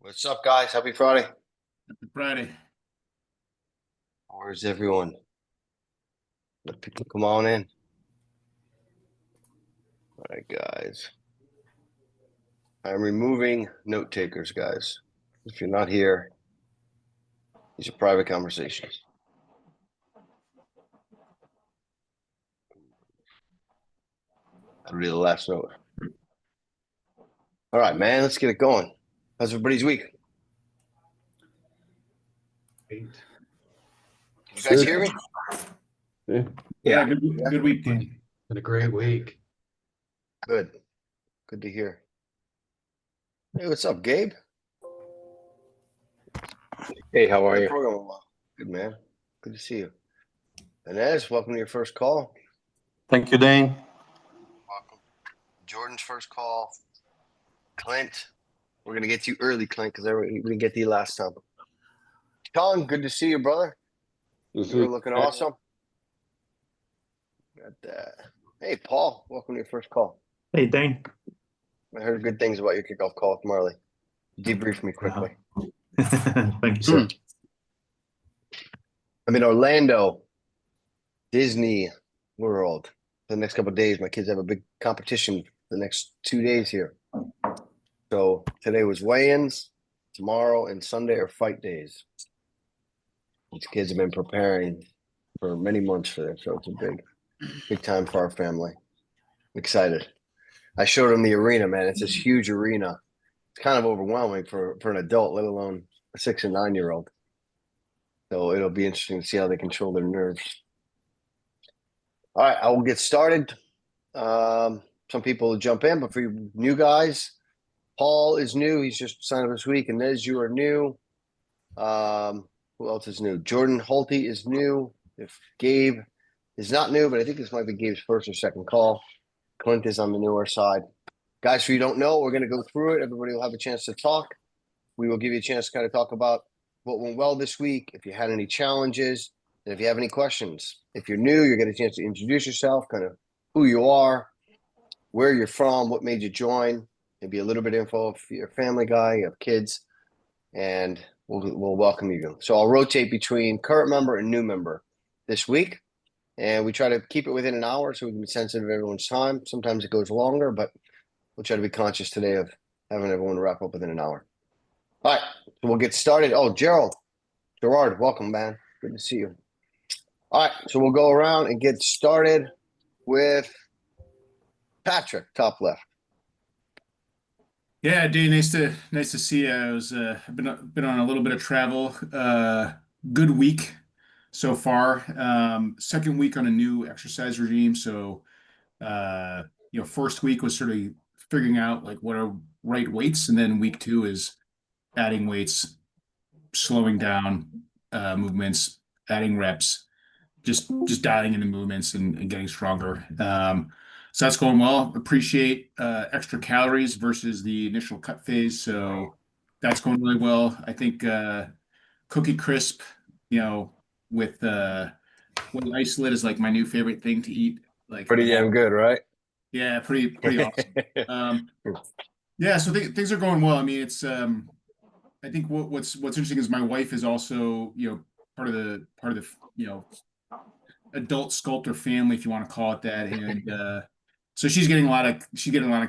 What's up, guys? Happy Friday. Friday. Where's everyone? Let people come on in. All right, guys. I'm removing note takers, guys. If you're not here, these are private conversations. I'll read the last note. All right, man, let's get it going. How's everybody's week? Great. You guys hear me? Yeah, good week, Dan. Been a great week. Good. Good to hear. Hey, what's up, Gabe? Hey, how are you? Program a while. Good, man. Good to see you. Inez, welcome to your first call. Thank you, Dane. Welcome. Jordan's first call. Clint, we're gonna get you early, Clint, because we didn't get to you last time. Colin, good to see you, brother. You're looking awesome. Got that. Hey, Paul, welcome to your first call. Hey, Dane. I heard good things about your kickoff call with Marley. Debrief me quickly. Thank you, sir. I'm in Orlando, Disney World. For the next couple of days, my kids have a big competition for the next 2 days here. So today was weigh-ins. Tomorrow and Sunday are fight days. These kids have been preparing for many months for this, so it's a big time for our family. I'm excited. I showed them the arena, man. It's this huge arena. It's kind of overwhelming for an adult, let alone a 6 and 9-year-old. So it'll be interesting to see how they control their nerves. All right, I will get started. Some people will jump in, but for you new guys, Paul is new. He's just signed up this week. And Nez, you are new. Who else is new? Jordan Holte is new. If Gabe is not new, but I think this might be Gabe's first or second call. Clint is on the newer side. Guys, who you don't know, we're going to go through it. Everybody will have a chance to talk. We will give you a chance to kind of talk about what went well this week, if you had any challenges, and if you have any questions. If you're new, you're going to get a chance to introduce yourself, kind of who you are, where you're from, what made you join, maybe a little bit of info if you're a family guy, you have kids, and we'll welcome you. So I'll rotate between current member and new member this week. And we try to keep it within an hour so we can be sensitive to everyone's time. Sometimes it goes longer, but we'll try to be conscious today of having everyone wrap up within an hour. All right, so we'll get started. Oh, Gerard, welcome, man. Good to see you. All right, so we'll go around and get started with Patrick, top left. Yeah, Dane, nice to see you. I've been on a little bit of travel. Good week so far. Second week on a new exercise regime. So, first week was sort of figuring out like what are right weights, and then week two is adding weights, slowing down movements, adding reps, just dialing into movements and getting stronger. So that's going well. Appreciate extra calories versus the initial cut phase. So that's going really well. I think Cookie Crisp, with white isolate is like my new favorite thing to eat. Like Pretty damn good, right? Yeah, pretty awesome. Yeah, so things are going well. I mean, it's I think what's interesting is my wife is also, part of the adult sculptor family, if you want to call it that. And so she's getting a lot of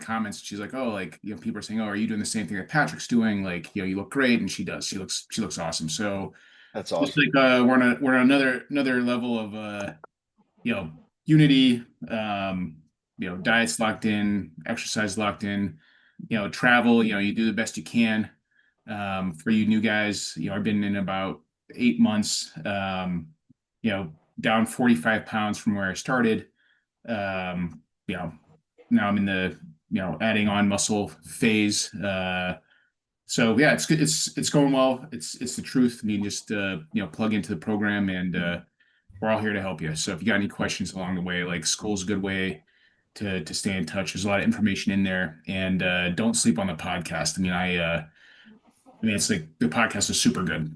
comments. She's like, oh, like, people are saying, oh, are you doing the same thing that Patrick's doing? Like, you look great. And she does. She looks awesome. So that's awesome. It's like we're on another level of unity, diets locked in, exercise locked in, travel, you do the best you can. For you new guys, I've been in about 8 months, down 45 pounds from where I started. Now I'm in the, adding on muscle phase. So yeah, it's going well. It's the truth. I mean, just, plug into the program, and we're all here to help you. So if you got any questions along the way, like, school's a good way to stay in touch. There's a lot of information in there, and don't sleep on the podcast. I mean, it's like the podcast is super good,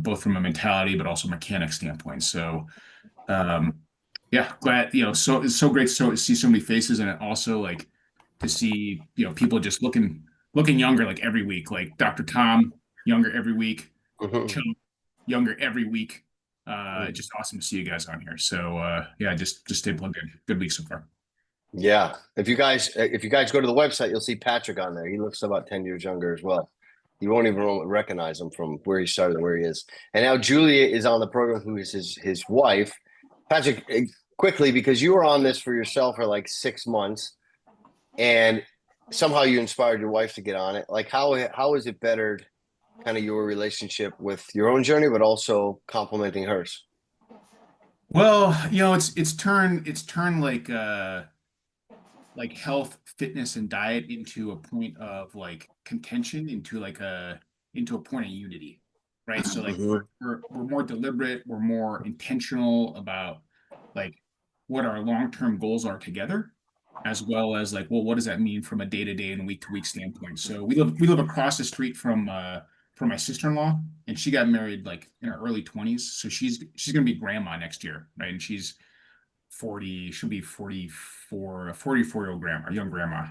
both from a mentality but also mechanic standpoint. So, yeah, glad, so it's so great to see so many faces, and also like to see, people just looking looking younger like every week. Like Dr. Tom, younger every week. Mhm. Chum, younger every week. Just awesome to see you guys on here. So yeah, just stay plugged in. Good week so far. Yeah. If you guys go to the website, you'll see Patrick on there. He looks about 10 years younger as well. You won't even recognize him from where he started and where he is. And now Julia is on the program, who is his wife. Patrick, quickly, because you were on this for yourself for like 6 months, and somehow you inspired your wife to get on it. Like how has it bettered kind of your relationship with your own journey, but also complementing hers? Well, it's turned like health, fitness, and diet into a point of like contention, into a point of unity, right? So like Mhm. we're more deliberate, we're more intentional about like what our long-term goals are together, as well as like, well, what does that mean from a day-to-day and week-to-week standpoint? So we live across the street from my sister-in-law, and she got married like in her early 20s. So she's gonna be grandma next year, right? And she's 40, she'll be 44, a 44-year-old grandma, young grandma.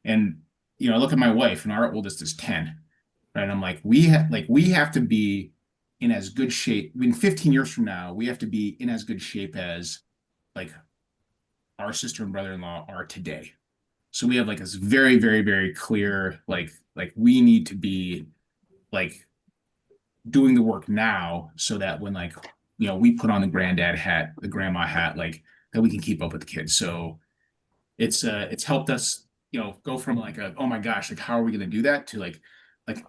And I look at my wife, and our oldest is 10. Right. And I'm like, we have to be in as good shape. I mean, 15 years from now, we have to be in as good shape as like our sister and brother-in-law are today. So we have like this very, very, very clear, like we need to be like doing the work now so that when like we put on the granddad hat, the grandma hat, like that we can keep up with the kids. So it's helped us, go from like oh my gosh, like how are we gonna do that to like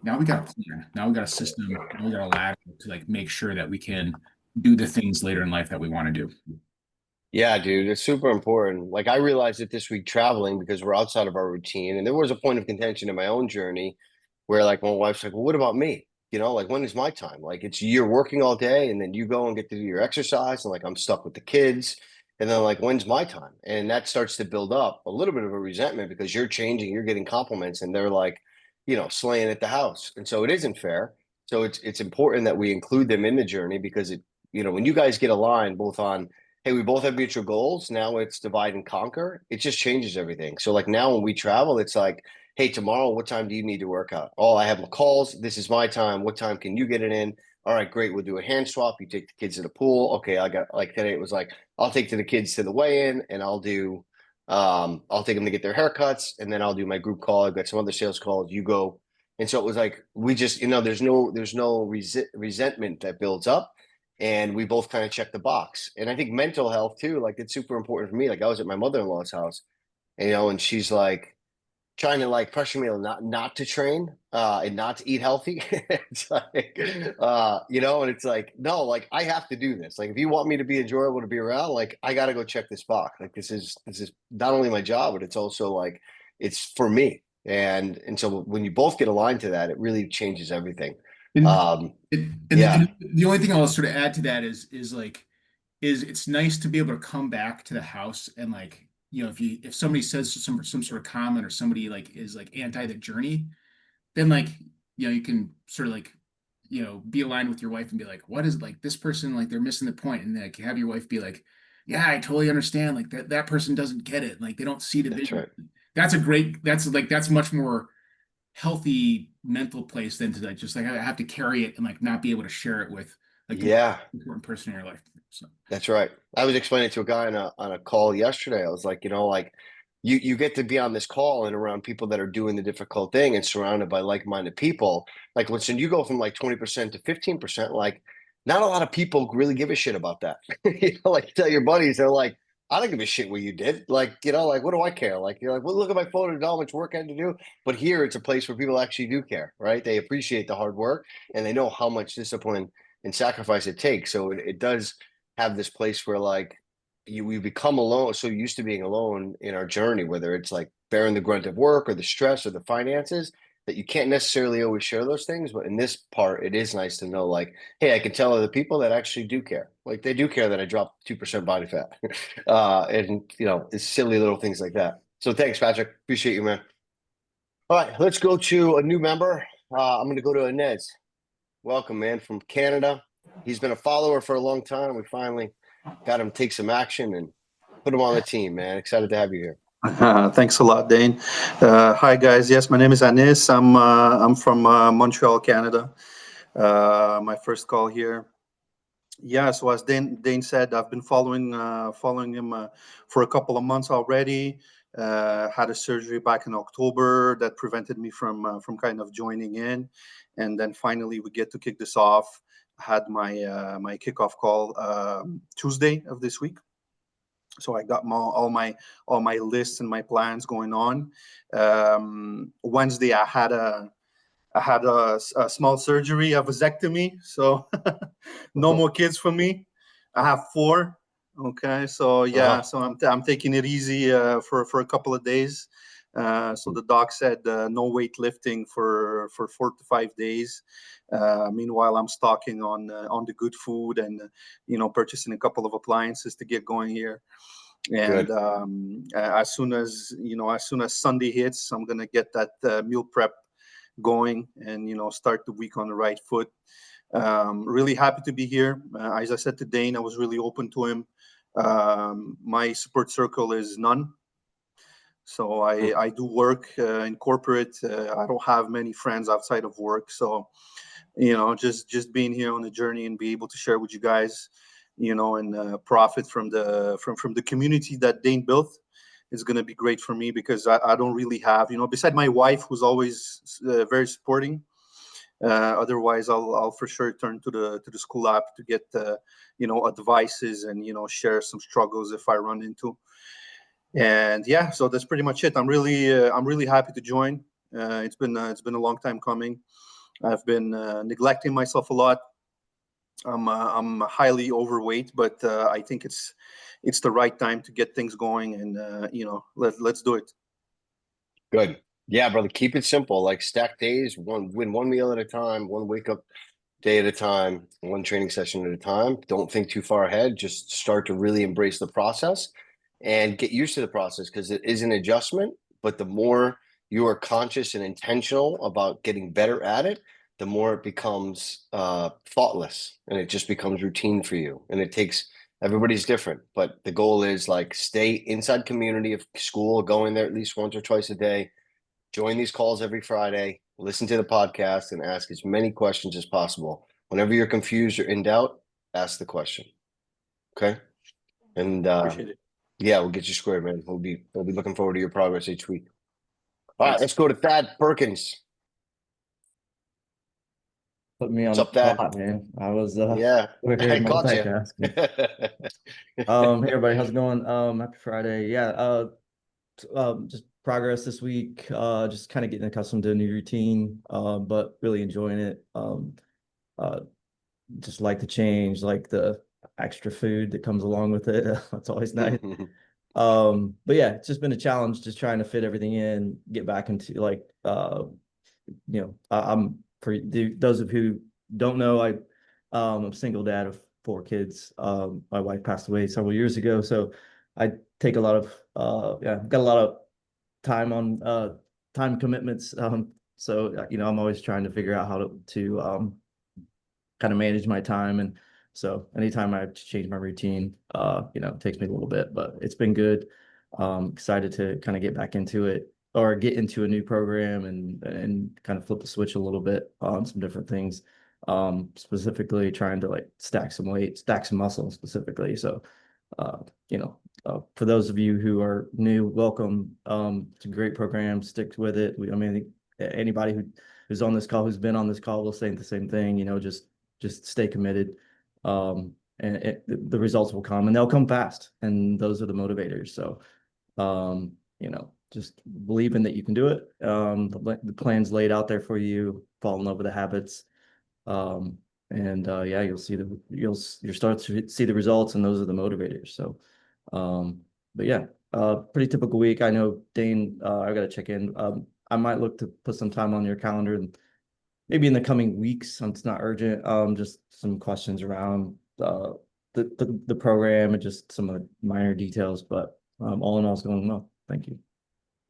now we got a plan, now we got a system, now we got a ladder to like make sure that we can do the things later in life that we want to do. Yeah, dude, it's super important. Like I realized it this week traveling because we're outside of our routine, and there was a point of contention in my own journey where like my wife's like, "Well, what about me? Like when is my time? Like it's you're working all day, and then you go and get to do your exercise, and like I'm stuck with the kids, and then like when's my time?" And that starts to build up a little bit of a resentment because you're changing, you're getting compliments, and they're like, slaying at the house, and so it isn't fair. So it's important that we include them in the journey because when you guys get aligned both on, hey, we both have mutual goals. Now it's divide and conquer. It just changes everything. So like now when we travel, it's like, hey, tomorrow, what time do you need to work out? Oh, I have my calls. This is my time. What time can you get it in? All right, great. We'll do a hand swap. You take the kids to the pool. Okay, I got like today. It was like I'll take the kids to the weigh-in, and I'll take them to get their haircuts, and then I'll do my group call. I've got some other sales calls. You go, and so it was like we just there's no resentment that builds up, and we both kind of check the box. And I think mental health too, like it's super important for me. Like I was at my mother-in-law's house, and she's like trying to like pressure me not to train and not to eat healthy. It's like and it's like, no, like I have to do this. Like if you want me to be enjoyable to be around, like I gotta go check this box. Like this is not only my job, but it's also like it's for me. And so when you both get aligned to that, it really changes everything. And, um and yeah. the only thing I'll sort of add to that is it's nice to be able to come back to the house and like if somebody says some sort of comment, or somebody like is like anti the journey, then like you can sort of like be aligned with your wife and be like, what is like this person, like they're missing the point, and like have your wife be like, yeah, I totally understand, like that person doesn't get it, like they don't see the That's vision. right. That's much more healthy mental place than to like just like I have to carry it and like not be able to share it with like the most Yeah. important person in your life. So That's right. I was explaining to a guy on a call yesterday. I was like, like you get to be on this call and around people that are doing the difficult thing and surrounded by like-minded people. Like when you go from like 20% to 15%, like not a lot of people really give a shit about that. Like you tell your buddies, they're like, I don't give a shit what you did. Like, like what do I care? Like you're like, well, look at my phone and how much work I had to do. But here it's a place where people actually do care, right? They appreciate the hard work and they know how much discipline and sacrifice it takes. So it does have this place where like we become alone, so used to being alone in our journey, whether it's like bearing the grunt of work or the stress or the finances, that you can't necessarily always share those things. But in this part, it is nice to know like, hey, I can tell other people that actually do care. Like they do care that I dropped 2% body fat. And it's silly little things like that. So thanks, Patrick. Appreciate you, man. All right, let's go to a new member. I'm going to go to Inez. Welcome, man, from Canada. He's been a follower for a long time. We finally got him to take some action and put him on the team, man. Excited to have you here. Thanks a lot, Dane. Hi, guys. Yes, my name is Anis. I'm from Montreal, Canada. My first call here. Yeah, so as Dane said, I've been following him for a couple of months already. Had a surgery back in October that prevented me from kind of joining in, and then finally we get to kick this off. Had my kickoff call Tuesday of this week. So I got all my lists and my plans going on. Wednesday I had a small surgery, a vasectomy. So no more kids for me. I have 4. Okay, so yeah, so I'm taking it easy for a couple of days. So the doc said no weightlifting for 4 to 5 days. Meanwhile, I'm stocking on the good food and purchasing a couple of appliances to get going here. And as soon as Sunday hits, I'm gonna get that meal prep going and start the week on the right foot. Really happy to be here. As I said to Dane, I was really open to him. My support circle is none. So I do work in corporate. I don't have many friends outside of work. So just being here on the journey and be able to share with you guys, and profit from the community that Dane built is going to be great for me, because I don't really have, beside my wife, who's always very supporting. Otherwise, I'll for sure turn to the school app to get advices and share some struggles if I run into. And yeah, so that's pretty much it. I'm really happy to join. It's been a long time coming. I've been neglecting myself a lot. I'm highly overweight, but I think it's the right time to get things going, and let's do it. Good. Yeah, brother. Keep it simple. Like stack days, win one meal at a time, one wake up day at a time, one training session at a time. Don't think too far ahead. Just start to really embrace the process and get used to the process, because it is an adjustment. But the more you are conscious and intentional about getting better at it, the more it becomes thoughtless, and it just becomes routine for you. And it takes, everybody's different, but the goal is like stay inside community of school, go in there at least once or twice a day, join these calls every Friday, listen to the podcast, and ask as many questions as possible. Whenever you're confused or in doubt, ask the question. Okay. And Appreciate it. yeah, we'll get you squared, man. We'll be looking forward to your progress each week. All right, let's go to Thad Perkins. Put me on What's the up, Thad? spot, man. I was Yeah, over here I caught you. multitasking. Hey everybody, how's it going? Happy Friday. Yeah, just progress this week. Just kind of getting accustomed to a new routine, but really enjoying it. Just like the change, like the extra food that comes along with it. That's always nice. But yeah, it's just been a challenge just trying to fit everything in, get back into like I'm for those of who don't know, I'm a single dad of 4 kids. My wife passed away several years ago, so I take a lot of got a lot of time on time commitments. So I'm always trying to figure out how to kind of manage my time, and so anytime I have to change my routine, it takes me a little bit, but it's been good. Excited to kind of get back into it, or get into a new program and kind of flip the switch a little bit on some different things. Specifically trying to like stack some weight, stack some muscle specifically. So, for those of you who are new, welcome. It's a great program. Stick with it. I think anybody who's on this call, who's been on this call, will say the same thing. Just stay committed. And the results will come, and they'll come fast. And those are the motivators. So, just believing that you can do it. The plan's laid out there for you. Fall in love with the habits. You'll start to see the results, and those are the motivators. So, but yeah, pretty typical week. I know, Dane, I got to check in. I might look to put some time on your calendar, and maybe in the coming weeks. It's not urgent. Just some questions around the program and just some of the minor details. But all in all, it's going well. Thank you.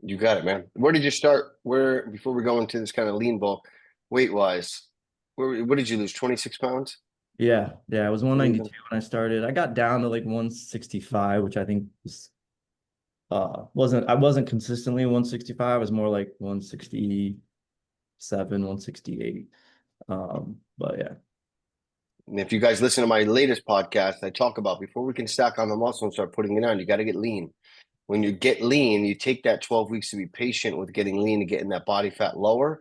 You got it, man. Where did you start? Before we go into this kind of lean bulk, weight wise, what did you lose? 26 pounds? Yeah. It was 192 when I started. I got down to like 165, which I think was I wasn't consistently 165. I was more like 167, 168. But yeah. And if you guys listen to my latest podcast, I talk about before we can stack on the muscle and start putting it on, you got to get lean. When you get lean, you take that 12 weeks to be patient with getting lean and getting that body fat lower.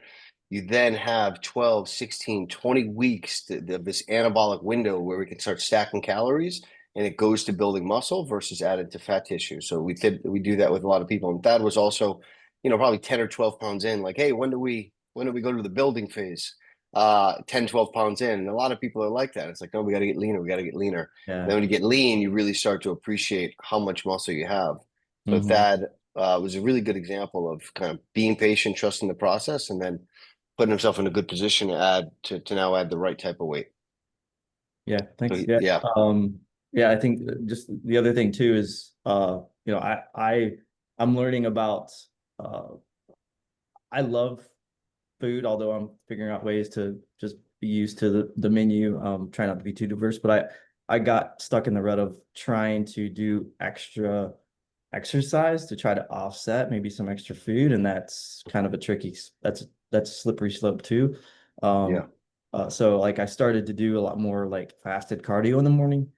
You then have 12, 16, 20 weeks of this anabolic window where we can start stacking calories, and it goes to building muscle versus added to fat tissue. So we do that with a lot of people. And Thad was also, probably 10 or 12 pounds in, like, hey, when do we go to the building phase? 10, 12 pounds in. And a lot of people are like that. It's like, no, we got to get leaner. We got to get leaner. Yeah. Then when you get lean, you really start to appreciate how much muscle you have. So Mhm. Thad was a really good example of kind of being patient, trusting the process, and then putting himself in a good position to now add the right type of weight. Yeah, thanks. So, Yeah. yeah. Yeah, I think just the other thing too is I'm learning about I love food, although I'm figuring out ways to just be used to the menu, try not to be too diverse, but I got stuck in the rut of trying to do extra exercise to try to offset maybe some extra food, and that's kind of a that's a slippery slope too. Yeah. So like I started to do a lot more like fasted cardio in the morning,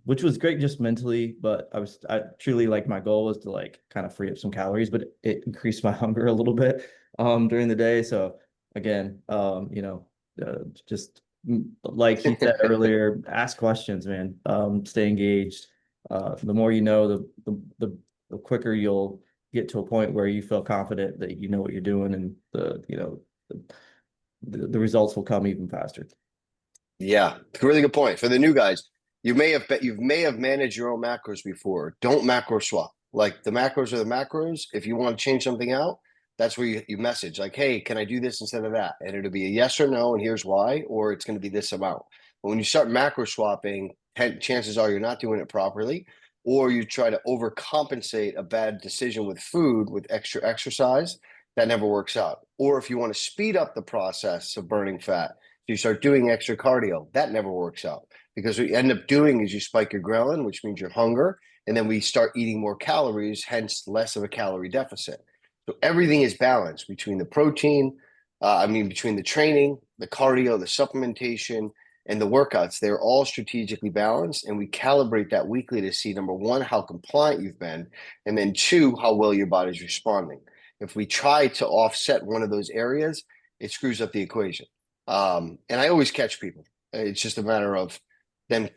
which was great just mentally, but I truly like my goal was to like kind of free up some calories, but it increased my hunger a little bit during the day. So again, just like he said earlier, ask questions, man. Stay engaged. The more you know, the quicker you'll get to a point where you feel confident that you know what you're doing, and the results will come even faster. Yeah, really good point. For the new guys, you may have managed your own macros before. Don't macro swap. Like, the macros are the macros. If you want to change something out, that's where you message like, hey, can I do this instead of that? And it'll be a yes or no, and here's why, or it's going to be this amount. But when you start macro swapping, chances are you're not doing it properly, or you try to overcompensate a bad decision with food with extra exercise. That never works out. Or if you want to speed up the process of burning fat, you start doing extra cardio. That never works out, because what you end up doing is you spike your ghrelin, which means your hunger, and then we start eating more calories, hence less of a calorie deficit. So everything is balanced between the protein, between the training, the cardio, the supplementation, and the workouts. They're all strategically balanced, and we calibrate that weekly to see, number one, how compliant you've been, and then two, how well your body's responding. If we try to offset one of those areas, it screws up the equation. And I always catch people. It's just a matter of them,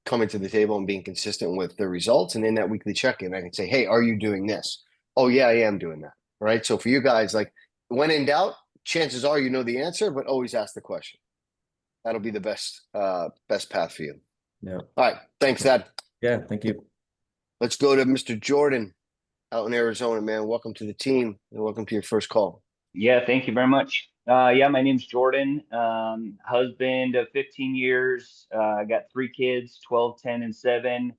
coming to the table and being consistent with their results. And in that weekly check-in, I can say, hey, are you doing this? Oh yeah, I am doing that. Right. So for you guys, like, when in doubt, chances are you know the answer, but always ask the question. That'll be the best path for you. Yeah. All right. Thanks, Thad. Yeah. Thank you. Let's go to Mr. Jordan out in Arizona, man. Welcome to the team, and welcome to your first call. Yeah, thank you very much. Yeah, my name's Jordan. Husband of 15 years. I got 3 kids, 12, 10, and 7,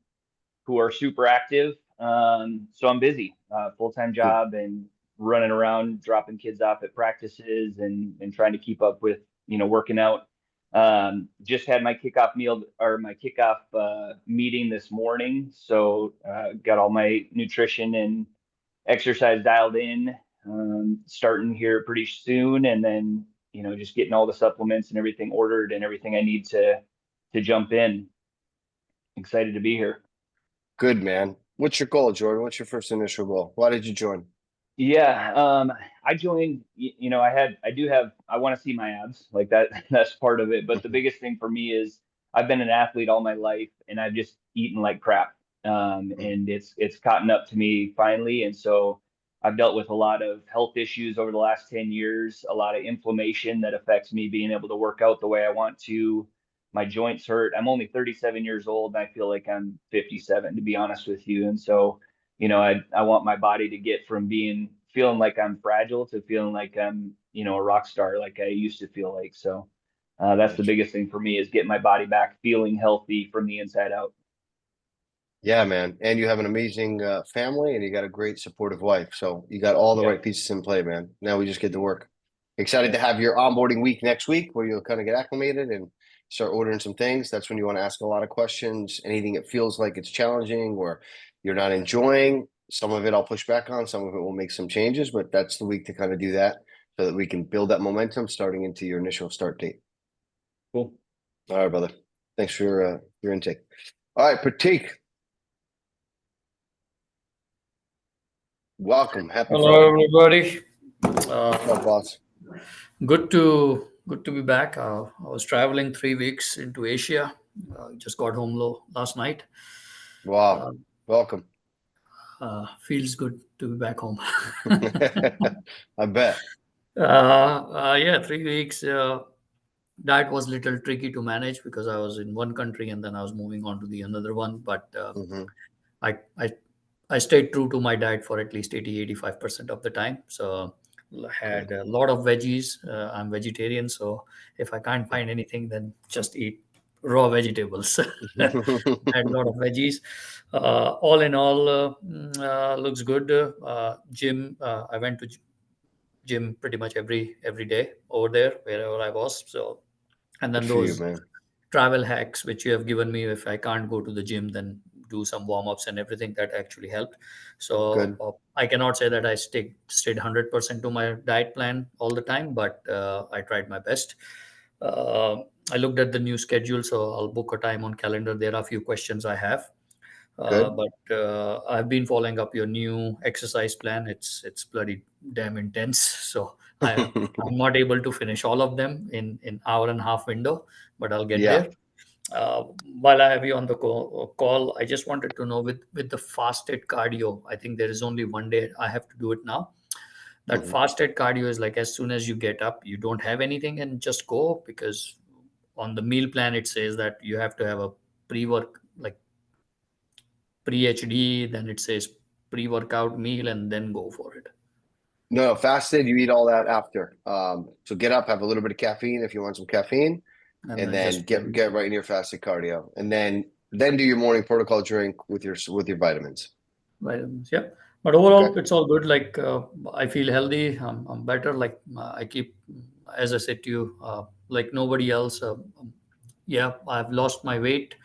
who are super active. So I'm busy, full-time job, and running around, dropping kids off at practices, and trying to keep up with, working out. Just had my kickoff meeting this morning. So got all my nutrition and exercise dialed in. Starting here pretty soon, and then just getting all the supplements and everything ordered and everything I need to jump in. Excited to be here. Good, man. What's your goal, Jordan? What's your first initial goal? Why did you join? Yeah, I joined. I want to see my abs, like that. That's part of it. But the biggest thing for me is I've been an athlete all my life, and I've just eaten like crap. And it's caught up to me finally, and so I've dealt with a lot of health issues over the last 10 years, a lot of inflammation that affects me being able to work out the way I want to. My joints hurt. I'm only 37 years old, and I feel like I'm 57, to be honest with you. And so, I want my body to get from feeling like I'm fragile to feeling like I'm, a rock star like I used to feel like. So that's the biggest thing for me, is getting my body back feeling healthy from the inside out. Yeah, man. And you have an amazing family, and you got a great supportive wife. So you got all the right pieces in play, man. Now we just get to work. Excited to have your onboarding week next week, where you'll kind of get acclimated and start ordering some things. That's when you want to ask a lot of questions. Anything that feels like it's challenging or you're not enjoying, some of it I'll push back on, some of it will make some changes, but that's the week to kind of do that so that we can build that momentum starting into your initial start date. Cool. All right, brother. Thanks for your intake. All right, Pratik. Welcome. Happy Hello, Friday. everybody. What's up, boss? Good to be back. I was traveling 3 weeks into Asia. Just got home last night. Wow. Welcome. Feels good to be back home. I bet. Yeah, 3 weeks. That was a little tricky to manage because I was in one country and then I was moving on to the another one. But Mhm. I stayed true to my diet for at least 85% of the time. So I had a lot of veggies. I'm vegetarian, so if I can't find anything, then just eat raw vegetables. Had a lot of veggies. All in all, looks good. Gym. I went to gym pretty much every day over there wherever I was. So, and then Good for you, those man. travel hacks which you have given me, if I can't go to the gym, then do some warm-ups and everything, that actually helped. So Good. I cannot say that I stayed 100% to my diet plan all the time, but I tried my best. I looked at the new schedule, so I'll book a time on calendar. There are a few questions I have. Good. But I've been following up your new exercise plan. It's bloody damn intense. So I'm not able to finish all of them in hour and a half window, but I'll get Yeah. there. While I have you on the call, I just wanted to know with the fasted cardio. I think there is only one day I have to do it now. That Mhm. fasted cardio is like as soon as you get up, you don't have anything and just go, because on the meal plan it says that you have to have a pre-work, like pre-HD, then it says pre-workout meal and then go for it. No, fasted, you eat all that after. So get up, have a little bit of caffeine if you want some caffeine, and then just get right in your fasted cardio. And then do your morning protocol drink with your vitamins. vitamins. Yeah, but overall Okay. it's all good. Like I feel healthy. I'm better. Like I keep, as I said to you, like nobody else. Yeah, I've lost my weight.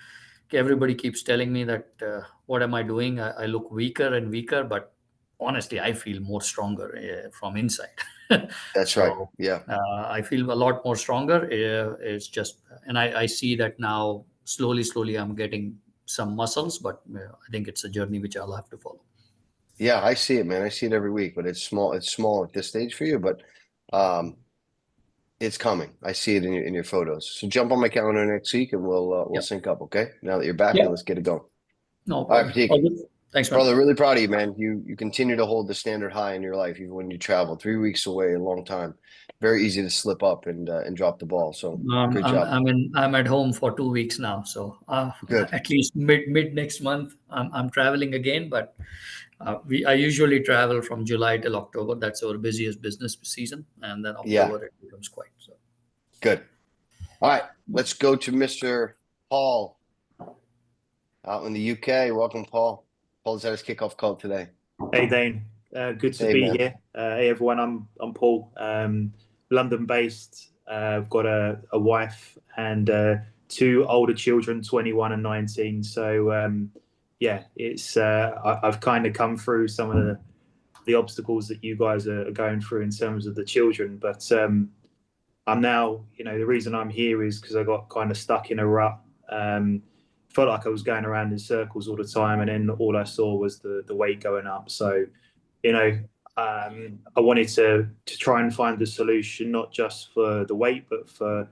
Everybody keeps telling me that what am I doing? I look weaker and weaker, but honestly, I feel more stronger from inside. That's right. So Yeah. I feel a lot more stronger. It's just, and I see that now slowly I'm getting some muscles, but I think it's a journey which I'll have to follow. Yeah, I see it, man. I see it every week, but it's small at this stage for you, but it's coming. I see it in your photos. So jump on my calendar next week and we'll Yep. sync up, okay? Now that you're back, Yeah. let's get it going. No All right, problem. Pratik. All good. Thanks, man. Brother, really proud of you, man. You continue to hold the standard high in your life, even when you travel. 3 weeks away, a long time. Very easy to slip up and drop the ball. So good job. I'm at home for 2 weeks now, so Good. at least mid next month I'm traveling again. But I usually travel from July till October. That's our busiest business season, and then October it becomes quiet. So Good. All right, let's go to Mr. Paul out in the UK. Welcome, Paul. Paul's at his kickoff call today. Hey, Dane. Good to Hey, be man. here. Hey, everyone. I'm Paul. London-based. I've got a wife and 2 older children, 21 and 19. So yeah, it's I've kind of come through some of the obstacles that you guys are going through in terms of the children. But I'm now, the reason I'm here is because I got kind of stuck in a rut. Felt like I was going around in circles all the time, and then all I saw was the weight going up. So, I wanted to try and find a solution, not just for the weight, but for,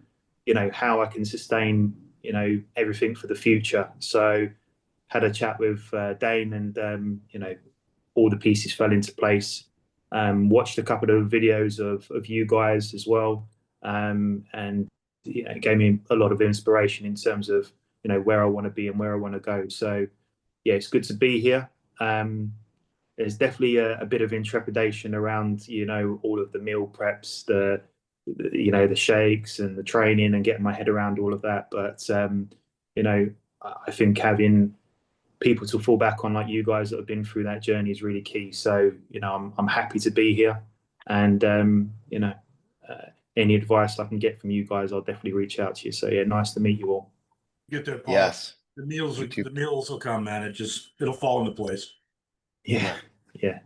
how I can sustain, everything for the future. So had a chat with Dane, and, all the pieces fell into place. Watched a couple of videos of you guys as well. And it gave me a lot of inspiration in terms of, where I want to be and where I want to go. So yeah, it's good to be here. There's definitely a bit of intrepidation around, all of the meal preps, the shakes and the training and getting my head around all of that. But, I think having people to fall back on like you guys that have been through that journey is really key. So, I'm happy to be here, and, any advice I can get from you guys, I'll definitely reach out to you. So yeah, nice to meet you all. Get there, Paul. Yes. The meals You too. will come, man. It'll fall into place. Yeah. Yeah.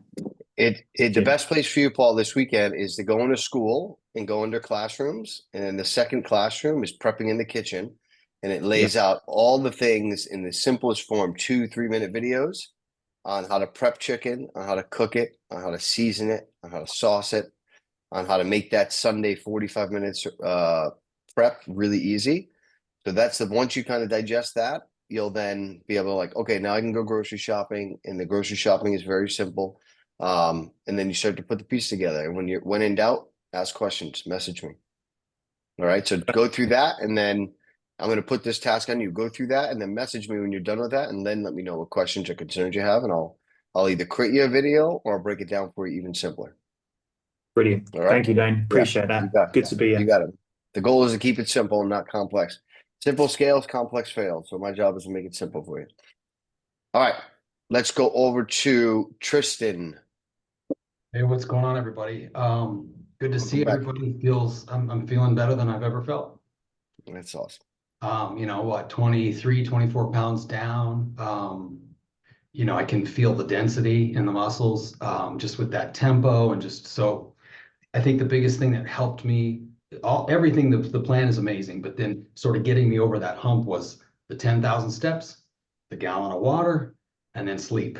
The best place for you, Paul, this weekend is to go into school and go into classrooms. And then the second classroom is prepping in the kitchen. And it lays out all the things in the simplest form, 2-3 minute videos on how to prep chicken, on how to cook it, on how to season it, on how to sauce it, on how to make that Sunday 45 minutes prep really easy. So that's once you kind of digest that, you'll then be able to like, okay, now I can go grocery shopping, and the grocery shopping is very simple. And then you start to put the piece together. And when in doubt, ask questions, message me. All right. So go through that, and then I'm going to put this task on you. Go through that, and then message me when you're done with that, and then let me know what questions or concerns you have, and I'll either create you a video or I'll break it down for you even simpler. Brilliant. All right. Thank you, Dane. Appreciate You that. got it. Good to be You here. got it. The goal is to keep it simple and not complex. Simple scales, complex fails. So my job is to make it simple for you. All right. Let's go over to Tristan. Hey, what's going on, everybody? Good to see back. everybody. I'm feeling better than I've ever felt. That's awesome. 23, 24 pounds down. I can feel the density in the muscles, just with that tempo, and just so I think the biggest thing that helped me, everything, the plan is amazing, but then sort of getting me over that hump was the 10,000 steps, the gallon of water, and then sleep.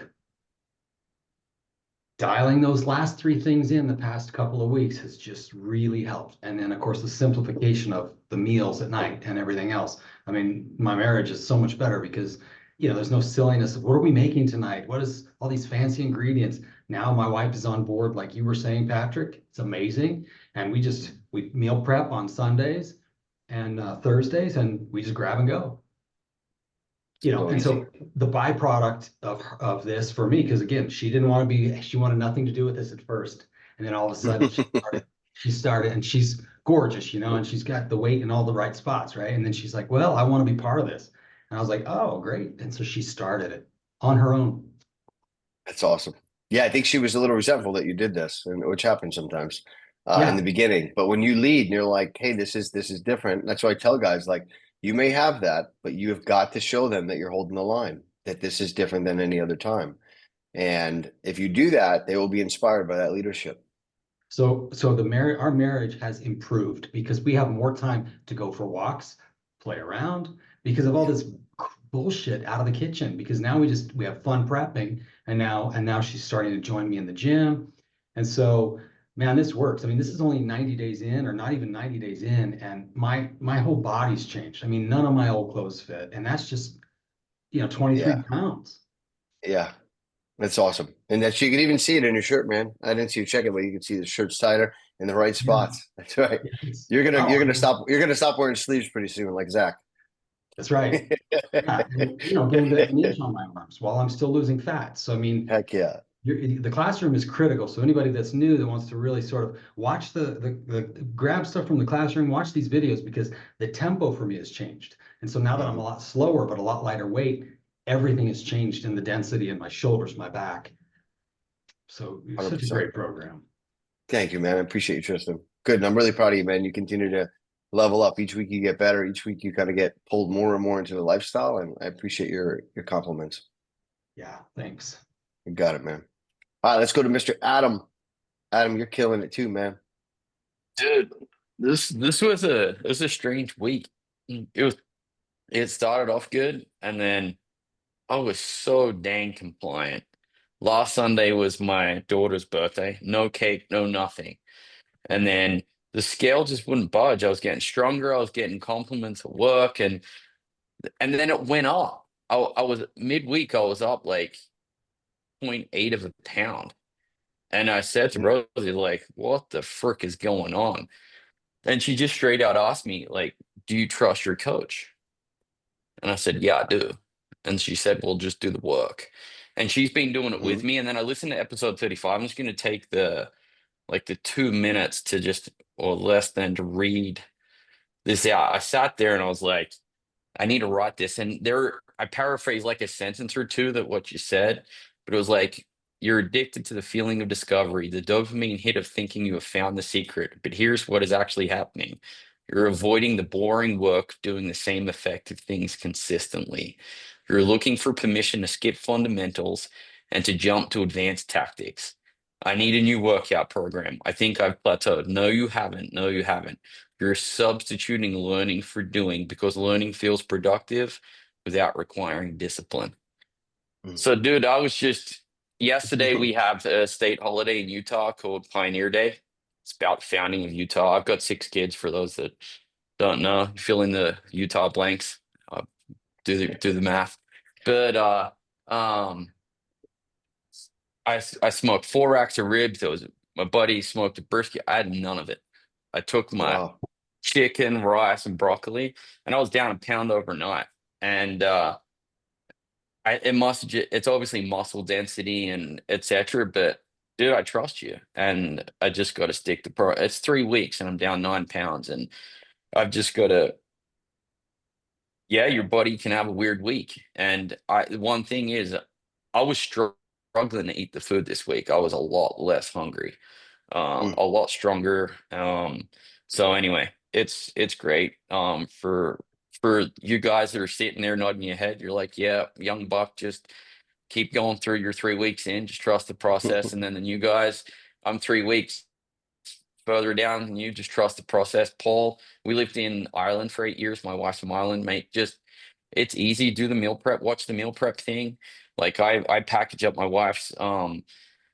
Dialing those last three things in the past couple of weeks has just really helped. And then, of course, the simplification of the meals at night and everything else. I mean, my marriage is so much better because, there's no silliness of what are we making tonight? What is all these fancy ingredients? Now my wife is on board, like you were saying, Patrick. It's amazing. And we meal prep on Sundays and Thursdays, and we just grab and go. And so the byproduct of this for me, because again, she wanted nothing to do with this at first. And then all of a sudden she started, and she's gorgeous, and she's got the weight in all the right spots, right? And then she's like, well, I want to be part of this. And I was like, oh, great. And so she started it on her own. That's awesome. Yeah, I think she was a little resentful that you did this, which happens sometimes in the beginning. But when you lead and you're like, hey, this is different. That's why I tell guys, like, you may have that, but you have got to show them that you're holding the line, that this is different than any other time. And if you do that, they will be inspired by that leadership. So our marriage has improved because we have more time to go for walks, play around, because of all this bullshit out of the kitchen. Because now we have fun prepping, and now she's starting to join me in the gym, and so. Man, this works. I mean, this is only 90 days in, or not even 90 days in, and my whole body's changed. I mean, none of my old clothes fit, and that's just 23 pounds. Yeah, that's awesome. And that you can even see it in your shirt, man. I didn't see you check it, but you can see the shirt's tighter in the right spots. That's right. You're gonna stop wearing sleeves pretty soon, like Zach. That's right. Yeah, and, getting that niche on my arms while I'm still losing fat. So I mean, heck yeah. The classroom is critical. So anybody that's new that wants to really sort of watch the grab stuff from the classroom, watch these videos, because the tempo for me has changed. And so now that I'm a lot slower, but a lot lighter weight, everything has changed in the density in my shoulders, my back. So it's such a great program. Thank you, man. I appreciate you, Tristan. Good. And I'm really proud of you, man. You continue to level up. Each week you get better. Each week you kind of get pulled more and more into the lifestyle. And I appreciate your compliments. Yeah, thanks. You got it, man. All right, let's go to Mr. Adam. Adam, you're killing it too, man. Dude, this was a strange week. It started off good, and then I was so dang compliant. Last Sunday was my daughter's birthday. No cake, no nothing. And then the scale just wouldn't budge. I was getting stronger. I was getting compliments at work, and then it went up. I was midweek. I was up like 0.8 of a pound. And I said to Rosie, like, what the frick is going on? And she just straight out asked me, like, do you trust your coach? And I said, yeah, I do. And she said, well, just do the work. And she's been doing it with me. And then I listened to episode 35. I'm just going to take the 2 minutes to just, or less than, to read this out. I sat there and I was like, I need to write this. And I paraphrased like a sentence or two that what you said. But it was like, you're addicted to the feeling of discovery, the dopamine hit of thinking you have found the secret. But here's what is actually happening. You're avoiding the boring work of doing the same effective things consistently. You're looking for permission to skip fundamentals and to jump to advanced tactics. I need a new workout program. I think I've plateaued. No, you haven't. No, you haven't. You're substituting learning for doing because learning feels productive without requiring discipline. So, dude, I was just yesterday we have a state holiday in Utah called Pioneer Day. It's about the founding of Utah. I've got 6 kids for those that don't know. Fill in the Utah blanks. Do the math. But um I smoked 4 racks of ribs. There was my buddy smoked a brisket. I had none of it. I took my Wow. chicken, rice, and broccoli, and I was down a pound overnight. And it's obviously muscle density and etc. But dude, I trust you, and I just got to stick to pro. It's 3 weeks, and I'm down 9 pounds, and I've just got to. Yeah, your body can have a weird week, and one thing is, I was struggling to eat the food this week. I was a lot less hungry, a lot stronger. So anyway, it's great. For you guys that are sitting there nodding your head, you're like, yeah, young buck, just keep going through your 3 weeks in, just trust the process. And then the new guys, I'm 3 weeks further down than you, just trust the process. Paul, we lived in Ireland for 8 years. My wife's from Ireland, mate. Just it's easy. Do the meal prep, watch the meal prep thing. Like I package up my wife's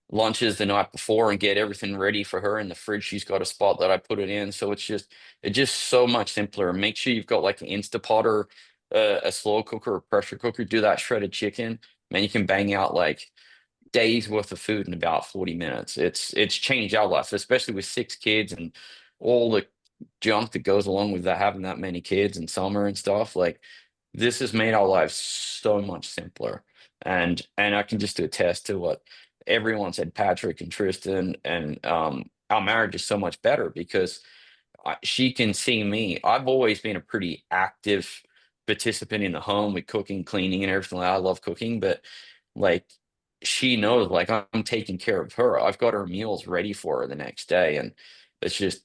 lunches the night before and get everything ready for her in the fridge. She's got a spot that I put it in. So it's just so much simpler. Make sure you've got like an Instapot or a slow cooker or pressure cooker. Do that shredded chicken. Man, you can bang out like days worth of food in about 40 minutes. It's changed our life, especially with 6 kids and all the junk that goes along with that, having that many kids and summer and stuff. Like this has made our lives so much simpler. And I can just attest to what everyone said, Patrick and Tristan, and our marriage is so much better because she can see me. I've always been a pretty active participant in the home with cooking, cleaning, and everything. I love cooking, but like she knows, like I'm taking care of her. I've got her meals ready for her the next day, and it's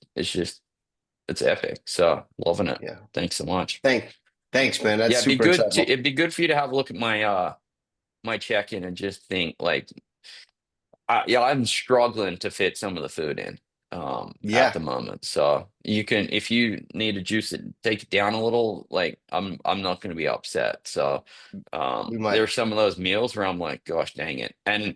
epic. So loving it. Yeah. Thanks so much. Thanks, man. That's Yeah, super exciting. it'd be good for you to have a look at my check-in and just think like I'm struggling to fit some of the food in Yeah. at the moment. So you can, if you need to juice it, take it down a little, like I'm not going to be upset. So We might. there's some of those meals where I'm like, gosh dang it. And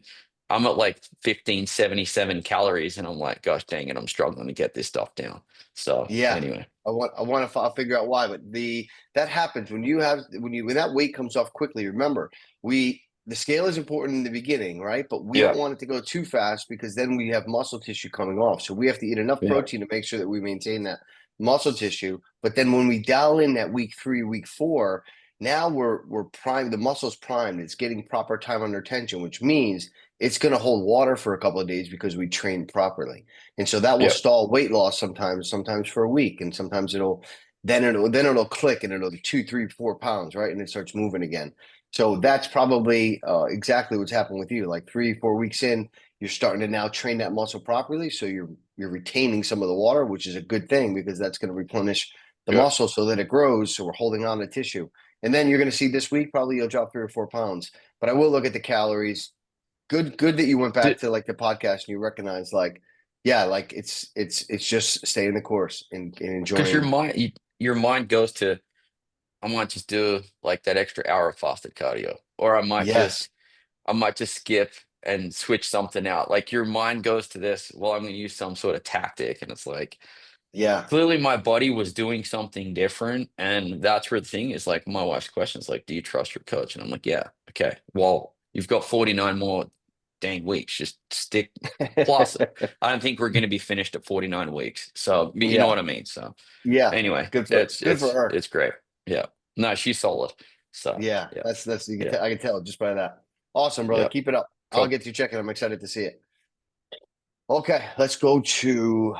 I'm at like 1577 calories and I'm like, gosh dang it, I'm struggling to get this stuff down. So Yeah. anyway. I'll figure out why, but that happens when that weight comes off quickly. Remember, the scale is important in the beginning, right? But we don't want it to go too fast because then we have muscle tissue coming off. So we have to eat enough protein to make sure that we maintain that muscle tissue. But then when we dial in that week 3, week 4, now we're primed. The muscle's primed. It's getting proper time under tension, which means it's going to hold water for a couple of days because we trained properly. And so that will stall weight loss sometimes for a week, and sometimes it'll click and it'll be 2, 3, 4 pounds, right? And it starts moving again. So that's probably exactly what's happened with you. Like 3, 4 weeks in, you're starting to now train that muscle properly. So you're retaining some of the water, which is a good thing because that's going to replenish the muscle so that it grows. So we're holding on to tissue. And then you're going to see this week, probably you'll drop 3 or 4 pounds. But I will look at the calories. Good that you went back to like the podcast and you recognize like, yeah, like it's just staying the course and enjoying. Because your mind goes to, I might just do like that extra hour of fasted cardio, or I might just skip and switch something out. Like your mind goes to this, well, I'm going to use some sort of tactic. And it's like, clearly my body was doing something different. And that's where the thing is, like my wife's question is like, do you trust your coach? And I'm like, yeah. Okay. Well, you've got 49 more dang weeks. Just stick. Plus, I don't think we're going to be finished at 49 weeks. So you know what I mean? So anyway, good for her. It's great. Yeah. No, she's solid. So yeah. That's I can tell just by that. Awesome, brother. Keep it up. Cool. I'll get you checking. I'm excited to see it. Okay, let's go to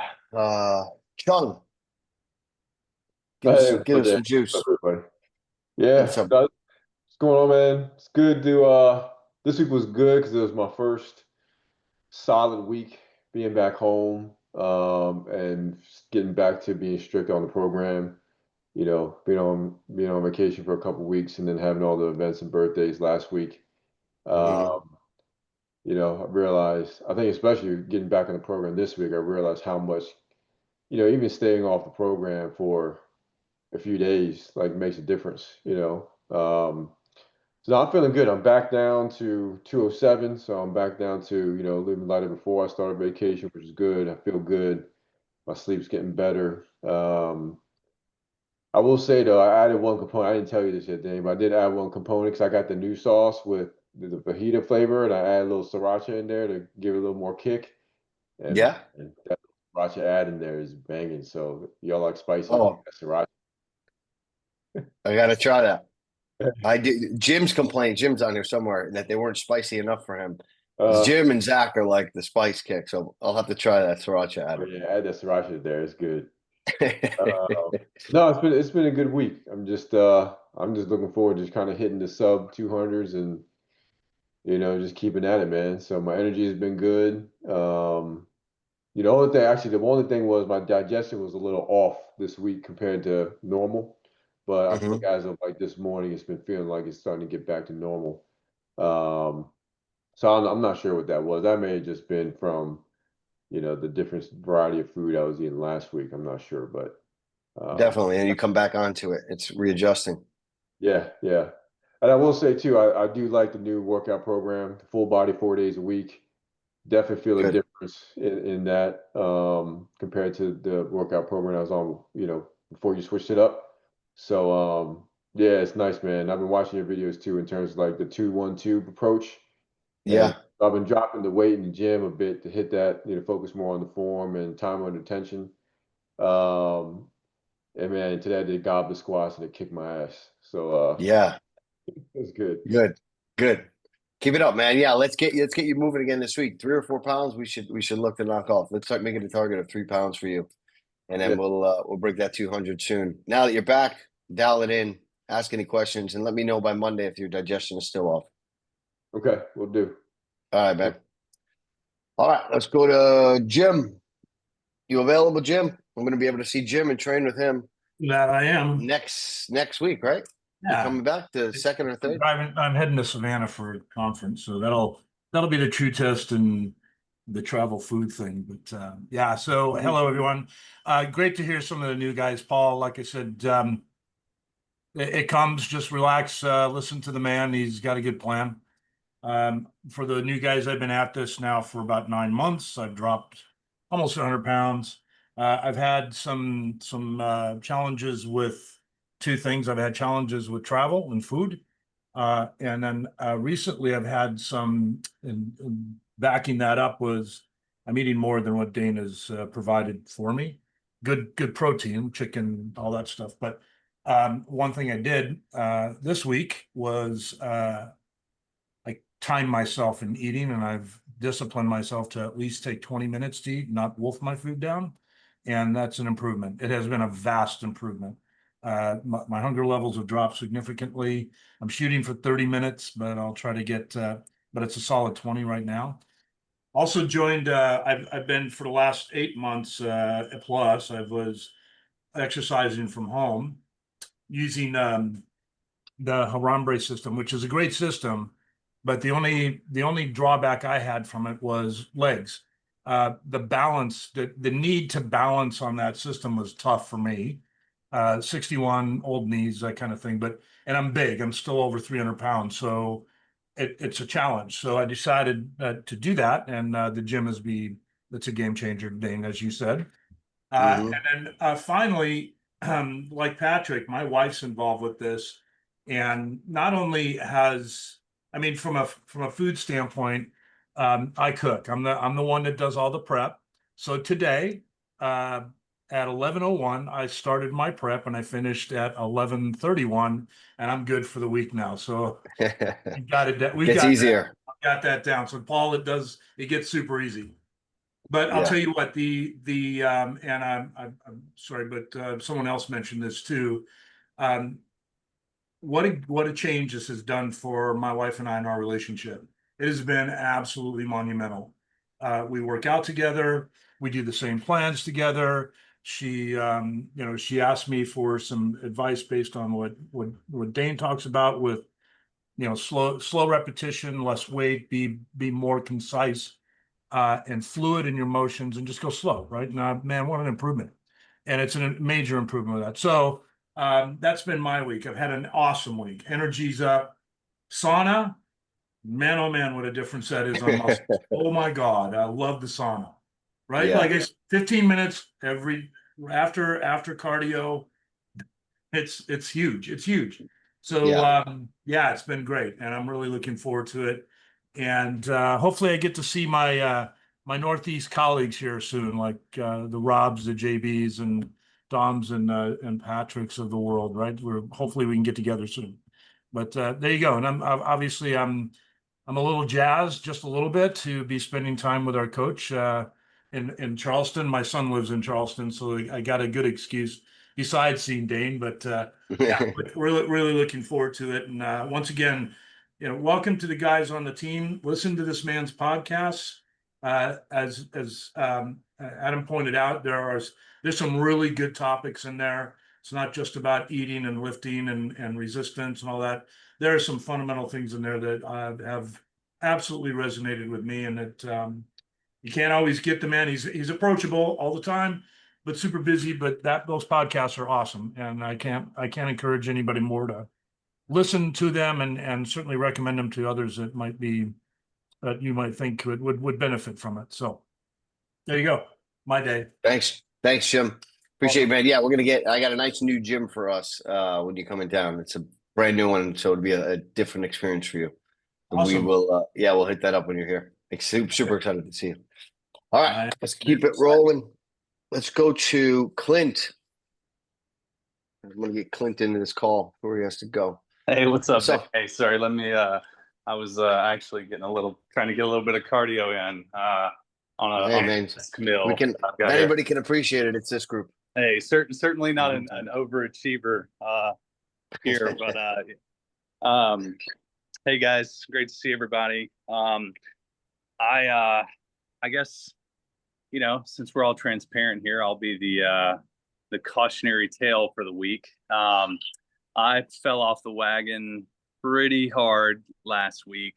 Chung. Give us some juice. Everybody. Yeah. What's up? What's going on, man? It's good to this week was good because it was my first solid week being back home and getting back to being strict on the program. You know, being on vacation for a couple of weeks and then having all the events and birthdays last week. I realized, I think especially getting back in the program this week, I realized how much, even staying off the program for a few days, like makes a difference. So now I'm feeling good. I'm back down to 207. So I'm back down to, living lighter before I started vacation, which is good. I feel good. My sleep's getting better. I will say though, I added one component. I didn't tell you this yet, Dave, but I did add one component because I got the new sauce with the fajita flavor, and I added a little sriracha in there to give it a little more kick. And Yeah. man, that sriracha add in there is banging. So y'all like spicy? Oh. That's sriracha. I gotta try that. I did. Jim's complaint. Jim's on here somewhere that they weren't spicy enough for him. Jim and Zach are like the spice kick, so I'll have to try that sriracha. Yeah, add that sriracha there. It's good. No, it's been a good week. I'm just looking forward to just kind of hitting the sub 200s and just keeping at it, man. So my energy has been good. The only thing was my digestion was a little off this week compared to normal. But I think as of like this morning, it's been feeling like it's starting to get back to normal. So I'm not sure what that was. That may have just been from, the different variety of food I was eating last week. I'm not sure, but Definitely. And you come back onto it. It's readjusting. yeah. And I will say too, I do like the new workout program, full body 4 days a week. Definitely feel a Good. difference in that compared to the workout program I was on, before you switched it up. So yeah, it's nice, man. I've been watching your videos too in terms of like the 2-1-2 approach. Yeah. And I've been dropping the weight in the gym a bit to hit that, focus more on the form and time under tension. And man, today I did goblet squats and it kicked my ass. So Yeah. it's good. Good. Keep it up, man. Yeah, let's get you moving again this week. 3 or 4 pounds we should look to knock off. Let's start making a target of 3 pounds for you. And then Yeah. we'll break that 200 soon. Now that you're back, dial it in, ask any questions, and let me know by Monday if your digestion is still off. Okay, we'll do. All right, man. All right, let's go to Jim. You available, Jim? I'm going to be able to see Jim and train with him That I am. next week, right? You're Yeah. coming back the second or third? I'm heading to Savannah for a conference, so that'll be the true test and the travel food thing. But yeah, so hello everyone. Great to hear some of the new guys. Paul, like I said, it comes, just relax, listen to the man. He's got a good plan. For the new guys, I've been at this now for about 9 months. I've dropped almost 100 pounds. I've had some challenges with 2 things. I've had challenges with travel and food. And then recently I've had some, and backing that up was I'm eating more than what Dana's provided for me. Good protein, chicken, all that stuff. But one thing I did this week was I timed myself in eating, and I've disciplined myself to at least take 20 minutes to eat, not wolf my food down. And that's an improvement. It has been a vast improvement. My hunger levels have dropped significantly. I'm shooting for 30 minutes, but I'll try to get, but it's a solid 20 right now. Also joined, I've been for the last 8 months plus, I was exercising from home using the Harambe system, which is a great system, but the only drawback I had from it was legs. The balance, the need to balance on that system was tough for me. 61, old knees, that kind of thing. And I'm big, I'm still over 300 pounds. So it's a challenge. So I decided to do that. And the gym it's a game changer, Dane, as you said. And then finally, like Patrick, my wife's involved with this. And not only from a food standpoint, I cook. I'm the one that does all the prep. So today, at 11:01, I started my prep and I finished at 11:31, and I'm good for the week now. So we got it. Gets easier. Got that down. So Paul, it gets super easy. But I'll tell you what, and I'm sorry, but someone else mentioned this too. What a change this has done for my wife and I in our relationship. It has been absolutely monumental. We work out together. We do the same plans together. She asked me for some advice based on what Dane talks about with slow repetition, less weight, be more concise and fluid in your motions, and just go slow, right? Now, man, what an improvement. And it's a major improvement of that. So that's been my week. I've had an awesome week. Energy's up. Sauna, man, oh man, what a difference that is on muscles. Oh my God, I love the sauna. Right? Yeah. Like it's 15 minutes after cardio. It's huge. It's huge. So Yeah. it's been great, and I'm really looking forward to it. And hopefully I get to see my my Northeast colleagues here soon, like the Robs, the JBs, and Doms, and Patricks of the world, right? Hopefully we can get together soon. But there you go. And I'm a little jazzed, just a little bit, to be spending time with our coach in Charleston. My son lives in Charleston, so I got a good excuse besides seeing Dane. But yeah, really looking forward to it. And once again, welcome to the guys on the team. Listen to this man's podcasts. As Adam pointed out, there's some really good topics in there. It's not just about eating and lifting and resistance and all that. There are some fundamental things in there that have absolutely resonated with me, and that you can't always get the man. He's approachable all the time, but super busy. But those podcasts are awesome, and I can't encourage anybody more to listen to them, and certainly recommend them to others that you might think would benefit from it. So there you go. My day. Thanks, Jim. Appreciate it, man. Yeah, I got a nice new gym for us when you come in town. It's a brand new one, so it'll be a different experience for you. Awesome. We will, we'll hit that up when you're here. Super excited to see you. All right, let's keep it rolling. Let's go to Clint. I'm gonna get Clint into this call where he has to go. Hey, what's up? What's up? Hey, sorry. Let me. I was actually trying to get a little bit of cardio in on a man, meal. Anybody can appreciate it. It's this group. Hey, certainly not an overachiever here, but hey guys, great to see everybody. I guess since we're all transparent here, I'll be the cautionary tale for the week. I fell off the wagon pretty hard last week.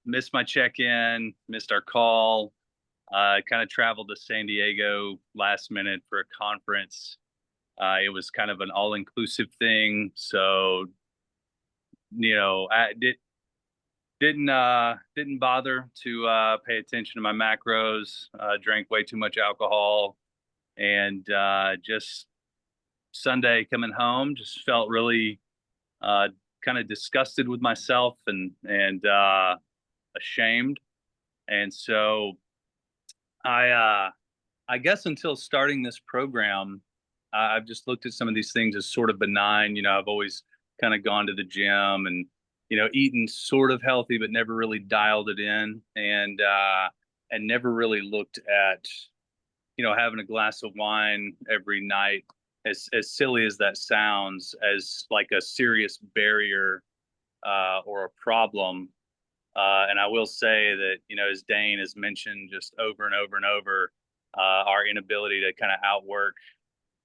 Missed my check-in, missed our call. Kind of traveled to San Diego last minute for a conference. It was kind of an all-inclusive thing, so I didn't bother to pay attention to my macros. Drank way too much alcohol, and just Sunday coming home, just felt really kind of disgusted with myself and ashamed. And so I guess until starting this program, I've just looked at some of these things as sort of benign. I've always kind of gone to the gym and eaten sort of healthy, but never really dialed it in, and never really looked at having a glass of wine every night, as silly as that sounds, as like a serious barrier or a problem. And I will say that, as Dane has mentioned just over and over and over, our inability to kind of outwork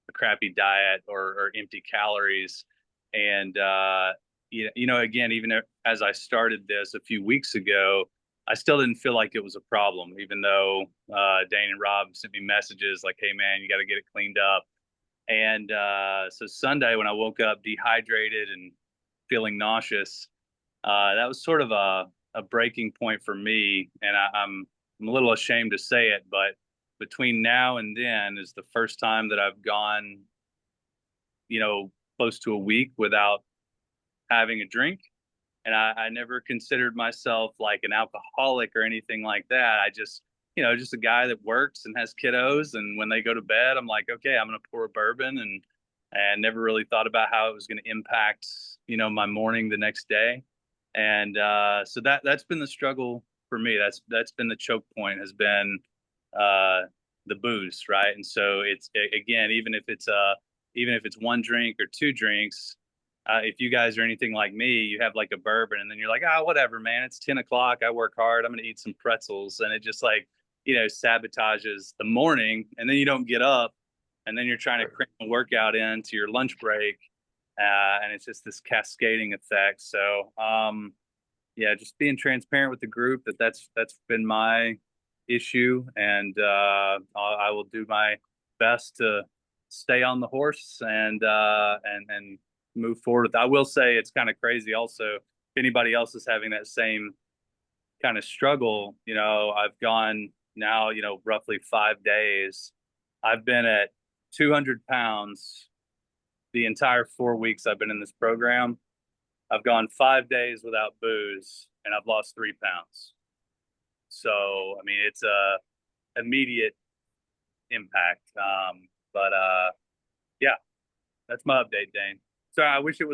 a crappy diet or empty calories. And, again, even as I started this a few weeks ago, I still didn't feel like it was a problem, even though Dane and Rob sent me messages like, hey, man, you got to get it cleaned up. And so Sunday, when I woke up dehydrated and feeling nauseous, that was sort of a breaking point for me. And I'm a little ashamed to say it, but between now and then is the first time that I've gone, close to a week without having a drink. And I never considered myself like an alcoholic or anything like that. I just, just a guy that works and has kiddos. And when they go to bed, I'm like, okay, I'm going to pour a bourbon, and never really thought about how it was going to impact, my morning the next day. And so that's been the struggle for me. That's been the choke point, has been the booze, right? And so it's, again, even if it's one drink or two drinks, if you guys are anything like me, you have like a bourbon and then you're like, whatever, man, it's 10 o'clock. I work hard. I'm going to eat some pretzels. And it just like, sabotages the morning, and then you don't get up, and then you're trying to cram a workout into your lunch break. and it's just this cascading effect. So, yeah, just being transparent with the group that's been my issue, and I will do my best to stay on the horse and move forward. I will say it's kind of crazy. Also, if anybody else is having that same kind of struggle, I've gone now, roughly 5 days. I've been at 200 pounds the entire 4 weeks I've been in this program. I've gone 5 days without booze, and I've lost 3 pounds. So, I mean, it's a immediate impact. But yeah, that's my update, Dane. Sorry, I wish it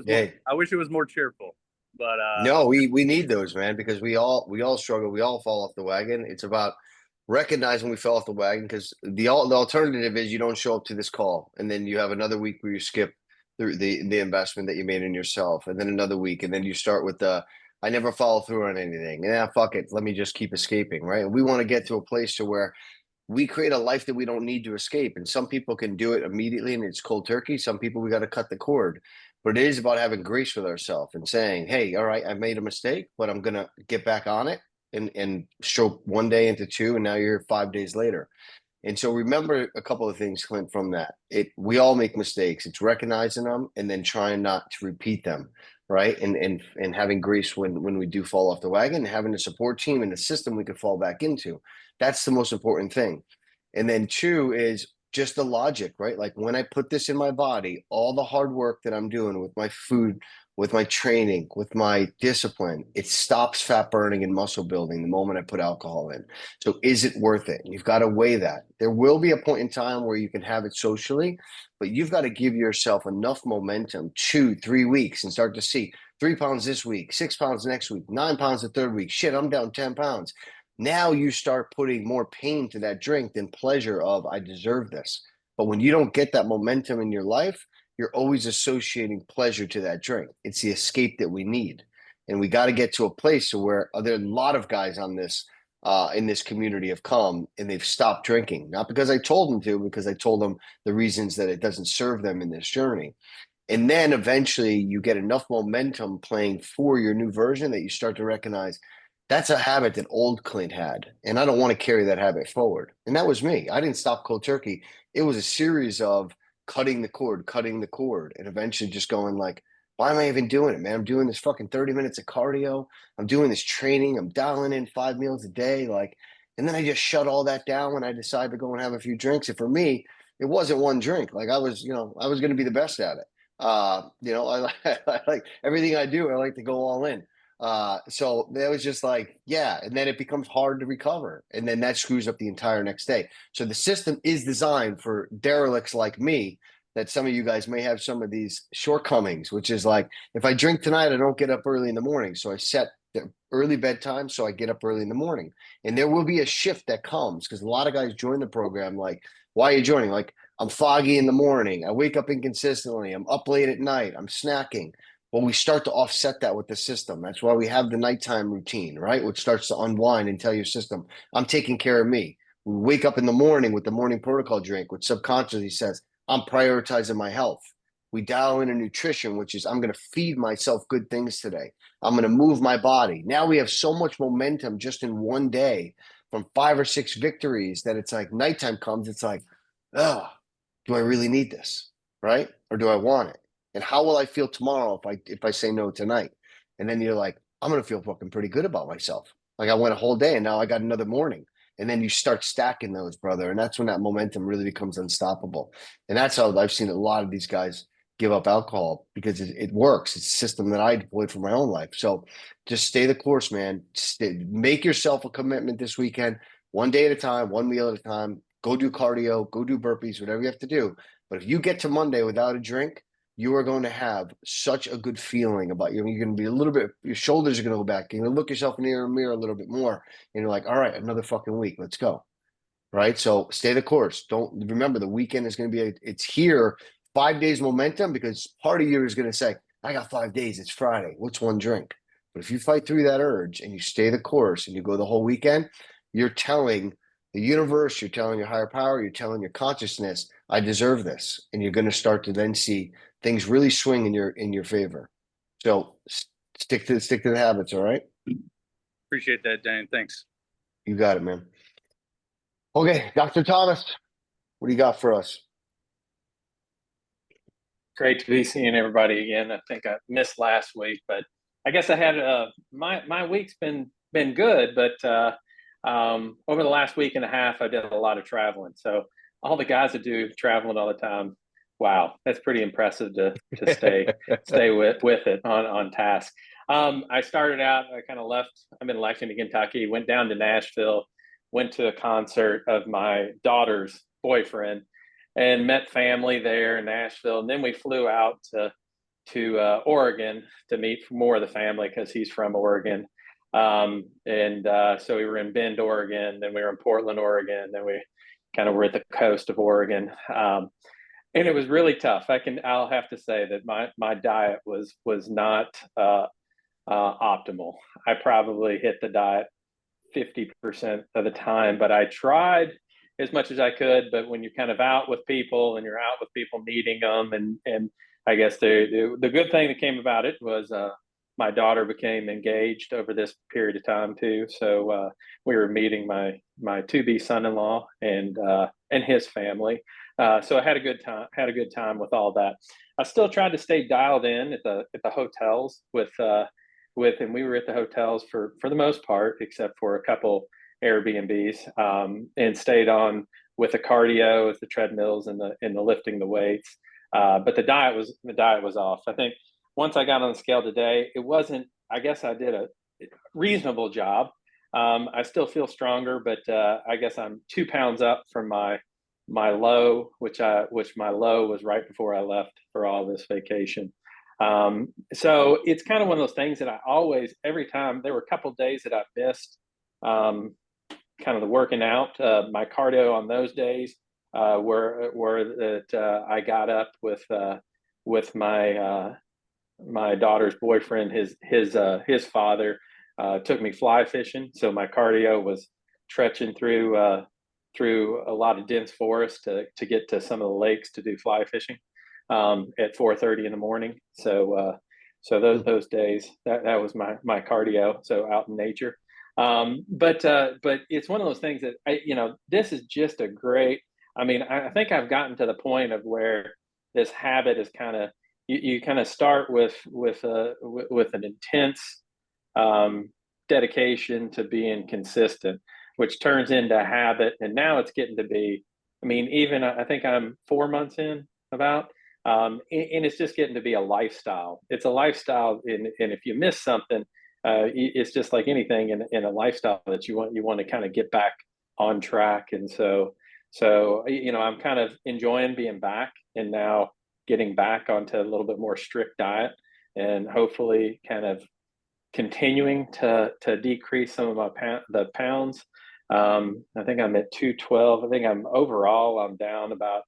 was more cheerful. But no, we need those, man, because we all struggle. We all fall off the wagon. It's about recognizing we fell off the wagon, because the alternative is you don't show up to this call, and then you have another week where you skip the investment that you made in yourself, and then another week, and then you start with I never follow through on anything. Yeah, fuck it. Let me just keep escaping, right? And we want to get to a place to where we create a life that we don't need to escape. And some people can do it immediately and it's cold turkey. Some people, we got to cut the cord. But it is about having grace with ourselves and saying, hey, all right, I made a mistake, but I'm going to get back on it and stroke 1 day into 2. And now you're here 5 days later. And so remember a couple of things, Clint, from that. We all make mistakes. It's recognizing them and then trying not to repeat them, right? And having grace when we do fall off the wagon, and having a support team and a system we could fall back into. That's the most important thing. And then 2 is just the logic, right? Like when I put this in my body, all the hard work that I'm doing with my food, with my training, with my discipline, it stops fat burning and muscle building the moment I put alcohol in. So is it worth it? You've got to weigh that. There will be a point in time where you can have it socially, but you've got to give yourself enough momentum, 2-3 weeks, and start to see 3 pounds this week, 6 pounds next week, 9 pounds the third week. Shit, I'm down 10 pounds. Now you start putting more pain to that drink than pleasure of, I deserve this. But when you don't get that momentum in your life, you're always associating pleasure to that drink. It's the escape that we need. And we got to get to a place where there are a lot of guys on this, in this community have come and they've stopped drinking. Not because I told them to, because I told them the reasons that it doesn't serve them in this journey. And then eventually you get enough momentum playing for your new version that you start to recognize that's a habit that old Clint had. And I don't want to carry that habit forward. And that was me. I didn't stop cold turkey. It was a series of cutting the cord, and eventually just going like, why am I even doing it, man? I'm doing this fucking 30 minutes of cardio. I'm doing this training. I'm dialing in 5 meals a day. And then I just shut all that down when I decided to go and have a few drinks. And for me, it wasn't one drink. Like I was going to be the best at it. I like everything I do. I like to go all in. So that was just like, yeah. And then it becomes hard to recover. And then that screws up the entire next day. So the system is designed for derelicts like me, that some of you guys may have some of these shortcomings, which is like, if I drink tonight, I don't get up early in the morning. So I set the early bedtime so I get up early in the morning. And there will be a shift that comes, because a lot of guys join the program like, why are you joining? Like, I'm foggy in the morning. I wake up inconsistently. I'm up late at night. I'm snacking. Well, we start to offset that with the system. That's why we have the nighttime routine, right? Which starts to unwind and tell your system, I'm taking care of me. We wake up in the morning with the morning protocol drink, which subconsciously says, I'm prioritizing my health. We dial in a nutrition, which is, I'm going to feed myself good things today. I'm going to move my body. Now we have so much momentum just in one day from 5 or 6 victories that it's like nighttime comes. It's like, oh, do I really need this? Right? Or do I want it? And how will I feel tomorrow if I say no tonight? And then you're like, I'm going to feel fucking pretty good about myself. Like I went a whole day and now I got another morning. And then you start stacking those, brother. And that's when that momentum really becomes unstoppable. And that's how I've seen a lot of these guys give up alcohol, because it works. It's a system that I deployed for my own life. So just stay the course, man. Make yourself a commitment this weekend, 1 day at a time, 1 meal at a time. Go do cardio, go do burpees, whatever you have to do. But if you get to Monday without a drink, you are going to have such a good feeling about you. You're going to be a little bit, your shoulders are going to go back. You're going to look yourself in the mirror a little bit more. And you're like, all right, another fucking week. Let's go. Right. So stay the course. Don't remember the weekend is going to be, it's here, 5 days momentum, because part of you is going to say, I got 5 days. It's Friday. What's one drink? But if you fight through that urge and you stay the course and you go the whole weekend, you're telling the universe, you're telling your higher power, you're telling your consciousness, I deserve this. And you're going to start to then see things really swing in your favor. So stick to the habits, all right? Appreciate that, Dan. Thanks. You got it, man. Okay, Dr. Thomas, what do you got for us? Great to be seeing everybody again. I think I missed last week, but I guess I had my week's been good, but over the last week and a half, I did a lot of traveling. So all the guys that do traveling all the time, wow, that's pretty impressive to stay with it on task. I started out, I kind of left. I'm in Lexington, Kentucky, went down to Nashville, went to a concert of my daughter's boyfriend, and met family there in Nashville. And then we flew out to Oregon to meet more of the family because he's from Oregon. So we were in Bend, Oregon, then we were in Portland, Oregon, then we kind of were at the coast of Oregon. And it was really tough. I'll have to say that my diet was not optimal. I probably hit the diet 50% of the time, but I tried as much as I could. But when you're kind of out with people and you're out with people meeting them, and I guess the good thing that came about it was my daughter became engaged over this period of time too. So we were meeting my to-be son-in-law and his family. So I had a good time with all that. I still tried to stay dialed in at the hotels and we were at the hotels for the most part, except for a couple Airbnbs, and stayed on with the cardio, with the treadmills and the lifting the weights. But the diet was off. I think once I got on the scale today, it wasn't, I guess I did a reasonable job. I still feel stronger, but I guess I'm 2 pounds up from my low, which my low was right before I left for all this vacation. So it's kind of one of those things that I always, every time, there were a couple of days that I missed kind of the working out. My cardio on those days were that I got up with my daughter's boyfriend. His father took me fly fishing, so my cardio was trekking through a lot of dense forest to get to some of the lakes to do fly fishing at 4:30 in the morning. So those days that was my cardio. So out in nature. But it's one of those things that this is just a great. I mean, I think I've gotten to the point of where this habit is kind of you kind of start with an intense dedication to being consistent, which turns into a habit, and now it's getting to be. I mean, even I think I'm 4 months in about. And it's just getting to be a lifestyle. It's a lifestyle, and if you miss something, it's just like anything in a lifestyle that you want to kind of get back on track. And so I'm kind of enjoying being back and now getting back onto a little bit more strict diet, and hopefully kind of continuing to decrease some of the pounds. I think I'm at 212. I think I'm down about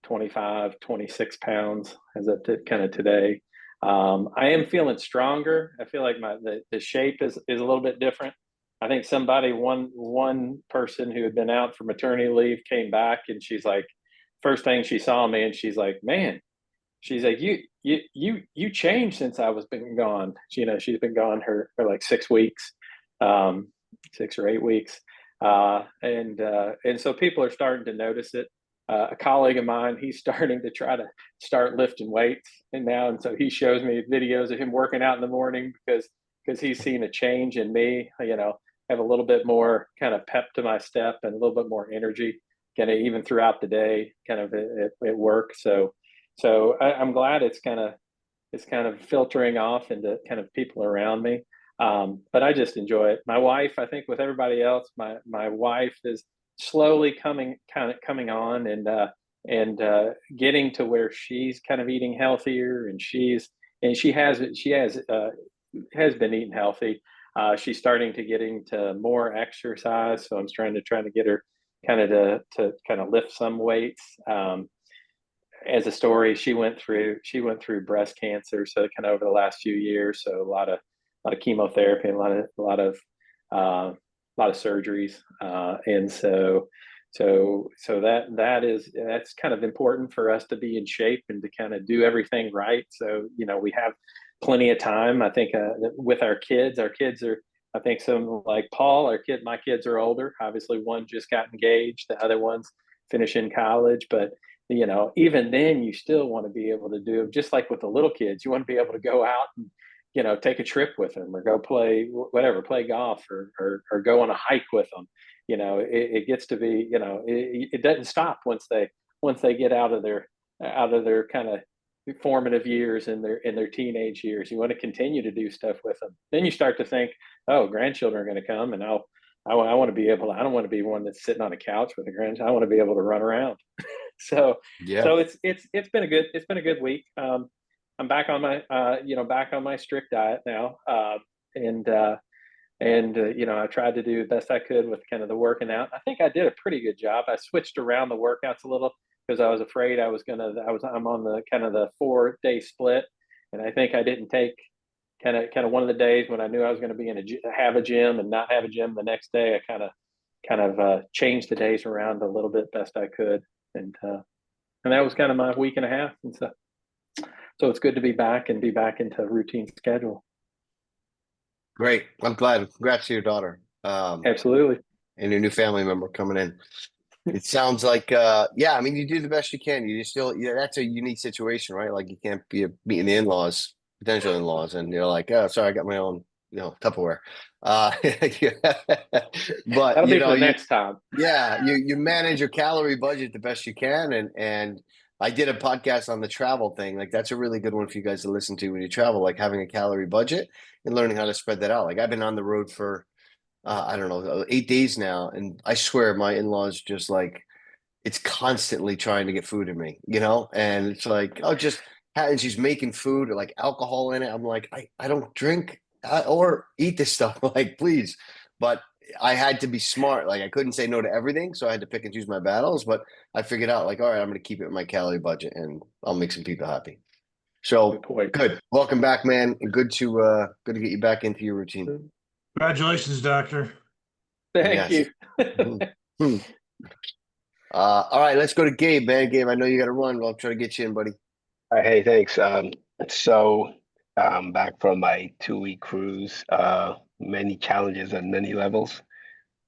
25, 26 pounds as of kind of today. I am feeling stronger. I feel like the shape is a little bit different. I think one person who had been out for maternity leave came back, and she's like, first thing she saw me, and she's like, man, she's like, you changed since I was been gone. She's been gone her for like 6 weeks, 6 or 8 weeks. And so people are starting to notice it. A colleague of mine, he's starting to try to start lifting weights and so he shows me videos of him working out in the morning because he's seen a change in me. Have a little bit more kind of pep to my step and a little bit more energy, kind of even throughout the day, kind of at work. So I'm glad it's kind of filtering off into kind of people around me. But I just enjoy it. My wife, I think with everybody else, my wife is slowly coming on and getting to where she's kind of eating healthier, and she has been eating healthy. She's starting to get into more exercise, so I'm trying to get her kind of to kind of lift some weights. As a story, she went through breast cancer, so kind of over the last few years, so a lot of chemotherapy and a lot of surgeries, and so So that's kind of important for us to be in shape and to kind of do everything right. So, we have plenty of time. I think with our kids are, I think some like Paul, my kids are older. Obviously, one just got engaged, the other one's finishing college. But even then, you still want to be able to do, just like with the little kids, you want to be able to go out and take a trip with them, or go play whatever, play golf, or go on a hike with them. It gets to be, it doesn't stop once they get out of their kind of formative years, in their teenage years. You want to continue to do stuff with them. Then you start to think, oh, grandchildren are going to come, and I want to be able to, I don't want to be one that's sitting on a couch with a grandchild. I want to be able to run around. So it's been a good week. I'm back on my strict diet now. And I tried to do the best I could with kind of the working out. I think I did a pretty good job. I switched around the workouts a little because I was afraid I'm on the kind of the 4-day split. And I think I didn't take kind of one of the days when I knew I was going to have a gym and not have a gym the next day. I kind of changed the days around a little bit best I could. And that was kind of my week and a half. And so it's good to be back and be back into a routine schedule. Great. I'm glad. Congrats to your daughter. Absolutely. And your new family member coming in. It sounds like, I mean, you do the best you can. You still, that's a unique situation, right? Like you can't be meeting the in-laws, potential in-laws, and you're like, oh, sorry, I got my own, Tupperware. But that'll be for next time. Yeah, you manage your calorie budget the best you can, and I did a podcast on the travel thing. Like that's a really good one for you guys to listen to when you travel, like having a calorie budget and learning how to spread that out. Like I've been on the road for I don't know, 8 days now, and I swear my in-laws just like it's constantly trying to get food in me, and it's like, oh, and she's making food or like alcohol in it. I'm like, I don't drink or eat this stuff, like please. But I had to be smart. Like I couldn't say no to everything, so I had to pick and choose my battles. But I figured out like, all right, I'm going to keep it in my calorie budget, and I'll make some people happy. So good. Welcome back, man. Good to get you back into your routine. Congratulations, doctor. Thank you. All right, let's go to Gabe, man. Gabe, I know you got to run. I'll try to get you in, buddy. Hey, thanks. So back from my 2-week cruise. Many challenges on many levels.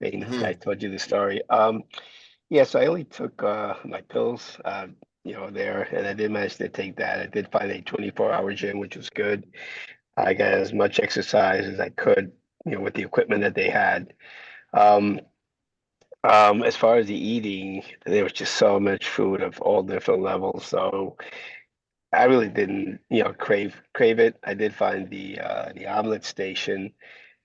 I told you the story. So I only took my pills, there, and I did manage to take that. I did find a 24-hour gym, which was good. I got as much exercise as I could, with the equipment that they had. As far as the eating, there was just so much food of all different levels. So I really didn't, crave it. I did find the omelet station,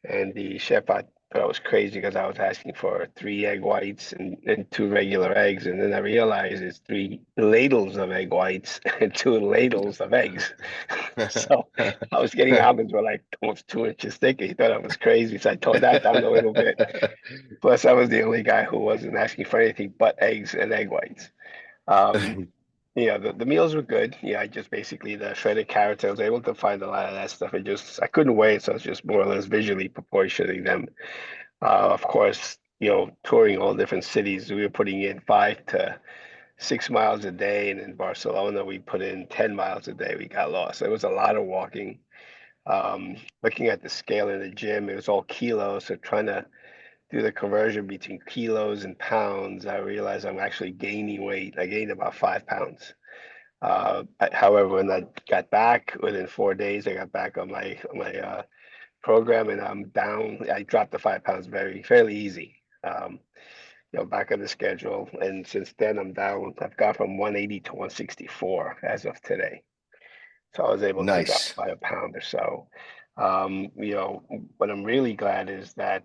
and the chef thought I was crazy because I was asking for 3 egg whites and 2 regular eggs, and then I realized it's 3 ladles of egg whites and 2 ladles of eggs. So I was getting almonds were like almost 2 inches thick. He thought I was crazy, so I toned that down a little bit. Plus, I was the only guy who wasn't asking for anything but eggs and egg whites. The meals were good. I just basically the shredded carrots. I was able to find a lot of that stuff. I couldn't wait, so I was just more or less visually proportioning them. Of course, touring all different cities, we were putting in 5 to 6 miles a day, and in Barcelona we put in 10 miles a day. We got lost. It was a lot of walking. Looking at the scale in the gym, it was all kilos. So trying to do the conversion between kilos and pounds, I realized I'm actually gaining weight. I gained about 5 pounds. However, when I got back within 4 days, I got back on my program, and I'm down. I dropped the 5 pounds fairly easy. Back on the schedule, and since then I'm down. I've got from 180 to 164 as of today. So I was able to drop by a pound or so. What I'm really glad is that.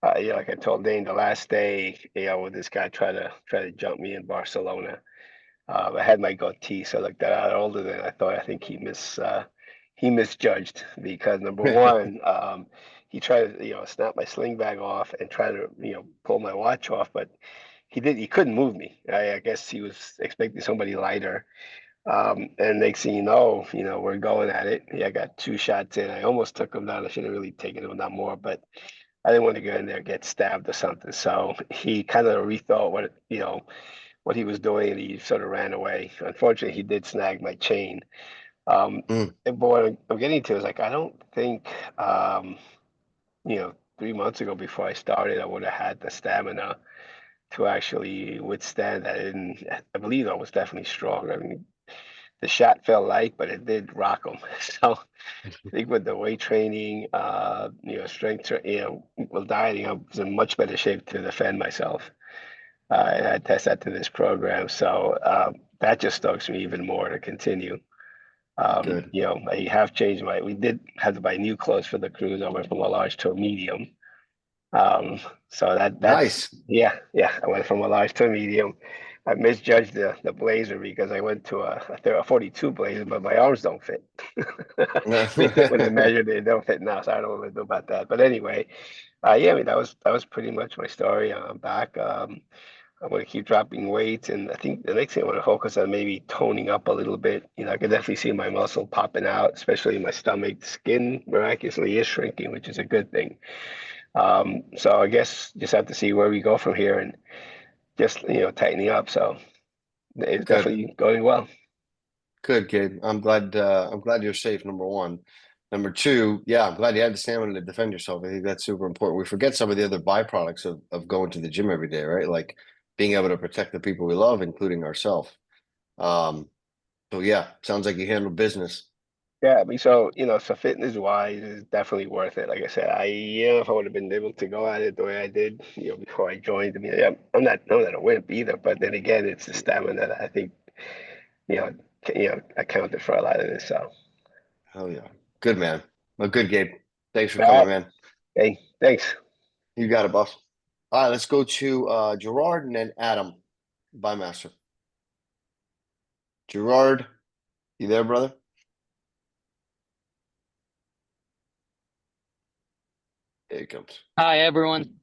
Like I told Dane the last day, with this guy try to jump me in Barcelona. I had my goatee, so I looked a lot older than I thought. I think he misjudged because number one, he tried to snap my sling bag off and try to pull my watch off, but he couldn't move me. I guess he was expecting somebody lighter. And next thing you know, we're going at it. I got 2 shots in. I almost took him down. I should have really taken him down more, but I didn't want to go in there and get stabbed or something. So he kind of rethought what he was doing, and he sort of ran away. Unfortunately, he did snag my chain. Mm. But what I'm getting to is like I don't think 3 months ago before I started, I would have had the stamina to actually withstand that. And I believe I was definitely stronger. I mean, the shot felt light, but it did rock them. So I think with the weight training, strength, well, dieting, I was in much better shape to defend myself. And I test that to this program. So that just stokes me even more to continue. Good. I have changed we did have to buy new clothes for the cruise. I went from a large to a medium. So that's Nice. yeah. I went from a large to a medium. I misjudged the blazer because I went to a 42 blazer, but my arms don't fit. They fit when they measured, they don't fit now. So I don't know what to do about that. But anyway, yeah, I mean that was pretty much my story. I'm back. I'm going to keep dropping weight, and I think the next thing I want to focus on maybe toning up a little bit. I can definitely see my muscle popping out, especially in my stomach. Skin miraculously is shrinking, which is a good thing. So I guess just have to see where we go from here, and just tightening up. So it's Good. definitely going well. Good, Gabe. I'm glad you're safe, number one. Number two, yeah, I'm glad you had the stamina to defend yourself. I think that's super important. We forget some of the other byproducts of going to the gym every day, right? Like being able to protect the people we love, including ourselves. So yeah, sounds like you handle business. Yeah, I mean, so fitness wise, is definitely worth it. Like I said, if I would have been able to go at it the way I did, before I joined, I mean, yeah, I'm not a wimp either. But then again, it's the stamina that I think, accounted for a lot of this. So, Oh yeah. Good, man. Well, good, Gabe. Thanks for all coming, right. man. Hey, thanks. You got it, boss. All right, let's go to Gerard and then Adam, Bymaster. Gerard, you there, brother? There he comes. Hi everyone.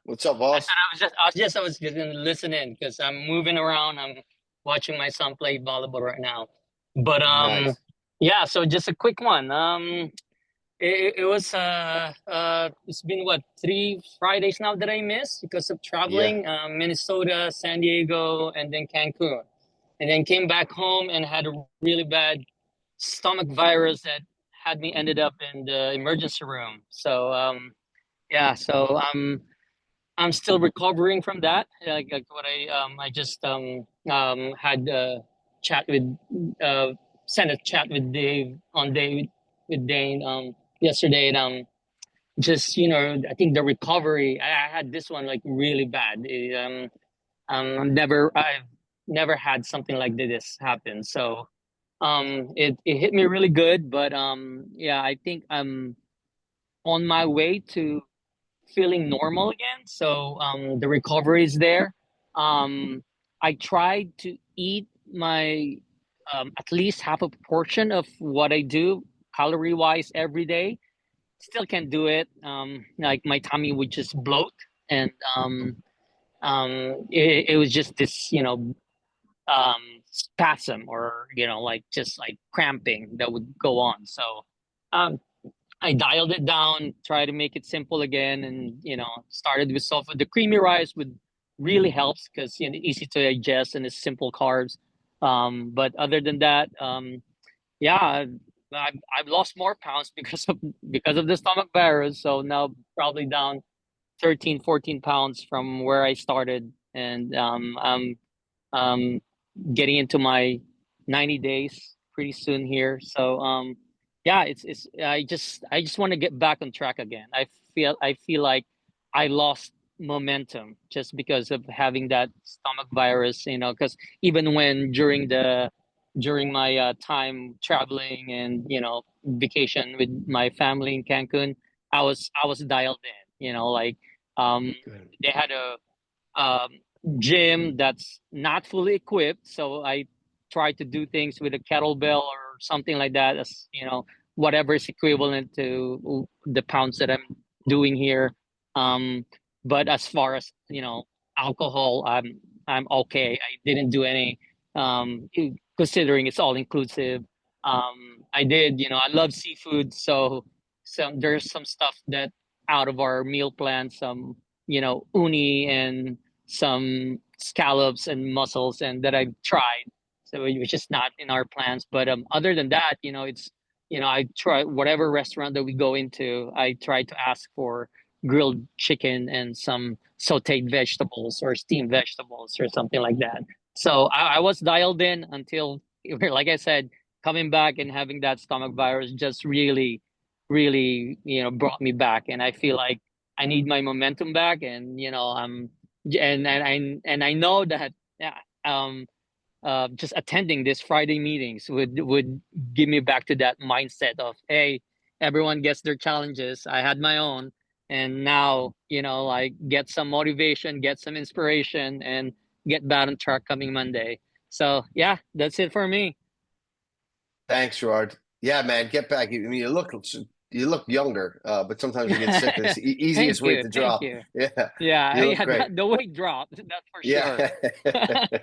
What's up, boss? I was just gonna listen in because I'm moving around. I'm watching my son play volleyball right now. But Nice. yeah, so just a quick one. It was it's been what 3 Fridays now that I missed because of traveling. Minnesota, San Diego, and then Cancun, and then came back home and had a really bad stomach virus that had me ended up in the emergency room. So yeah, so I'm still recovering from that. Like what I just had chat with sent a chat with Dave with Dane yesterday, and just I think the recovery I had this one like really bad. I've never had something like this happen. So it hit me really good, but yeah, I think I'm on my way to feeling normal again. So the recovery is there. I tried to eat my at least half a portion of what I do calorie wise every day. Still can't do it. Like my tummy would just bloat, and it was just this spasm, or like just like cramping that would go on. So um, I dialed it down, try to make it simple again, and started with sulfur. The creamy rice would really helps because easy to digest and it's simple carbs. But other than that, yeah, I've lost more pounds because of the stomach virus. So now probably down 13, 14 pounds from where I started, and I'm getting into my 90 days pretty soon here. So yeah, it's I just want to get back on track again. I feel like I lost momentum just because of having that stomach virus, because even when during my time traveling and vacation with my family in Cancun, I was dialed in, like they had a gym that's not fully equipped, so I try to do things with a kettlebell or something like that, as whatever is equivalent to the pounds that I'm doing here. But as far as alcohol, I'm okay. I didn't do any considering it's all inclusive. I did, I love seafood, so there's some stuff that out of our meal plan some, uni and some scallops and mussels, and that I've tried. So which is not in our plans. But other than that, it's I try whatever restaurant that we go into, I try to ask for grilled chicken and some sauteed vegetables or steamed vegetables or something like that. So I was dialed in until, like I said, coming back and having that stomach virus just really, really, brought me back. And I feel like I need my momentum back. And, and I know that, just attending these Friday meetings would give me back to that mindset of, hey, everyone gets their challenges. I had my own, and now like get some motivation, get some inspiration, and get back on track coming Monday. So yeah, that's it for me. Thanks, Gerard. Yeah, man, get back. I mean, you look younger, but sometimes you get sick. It's the easiest weight to drop. Thank you. Yeah, Yeah, you look great. the weight dropped. That's for Yeah. sure.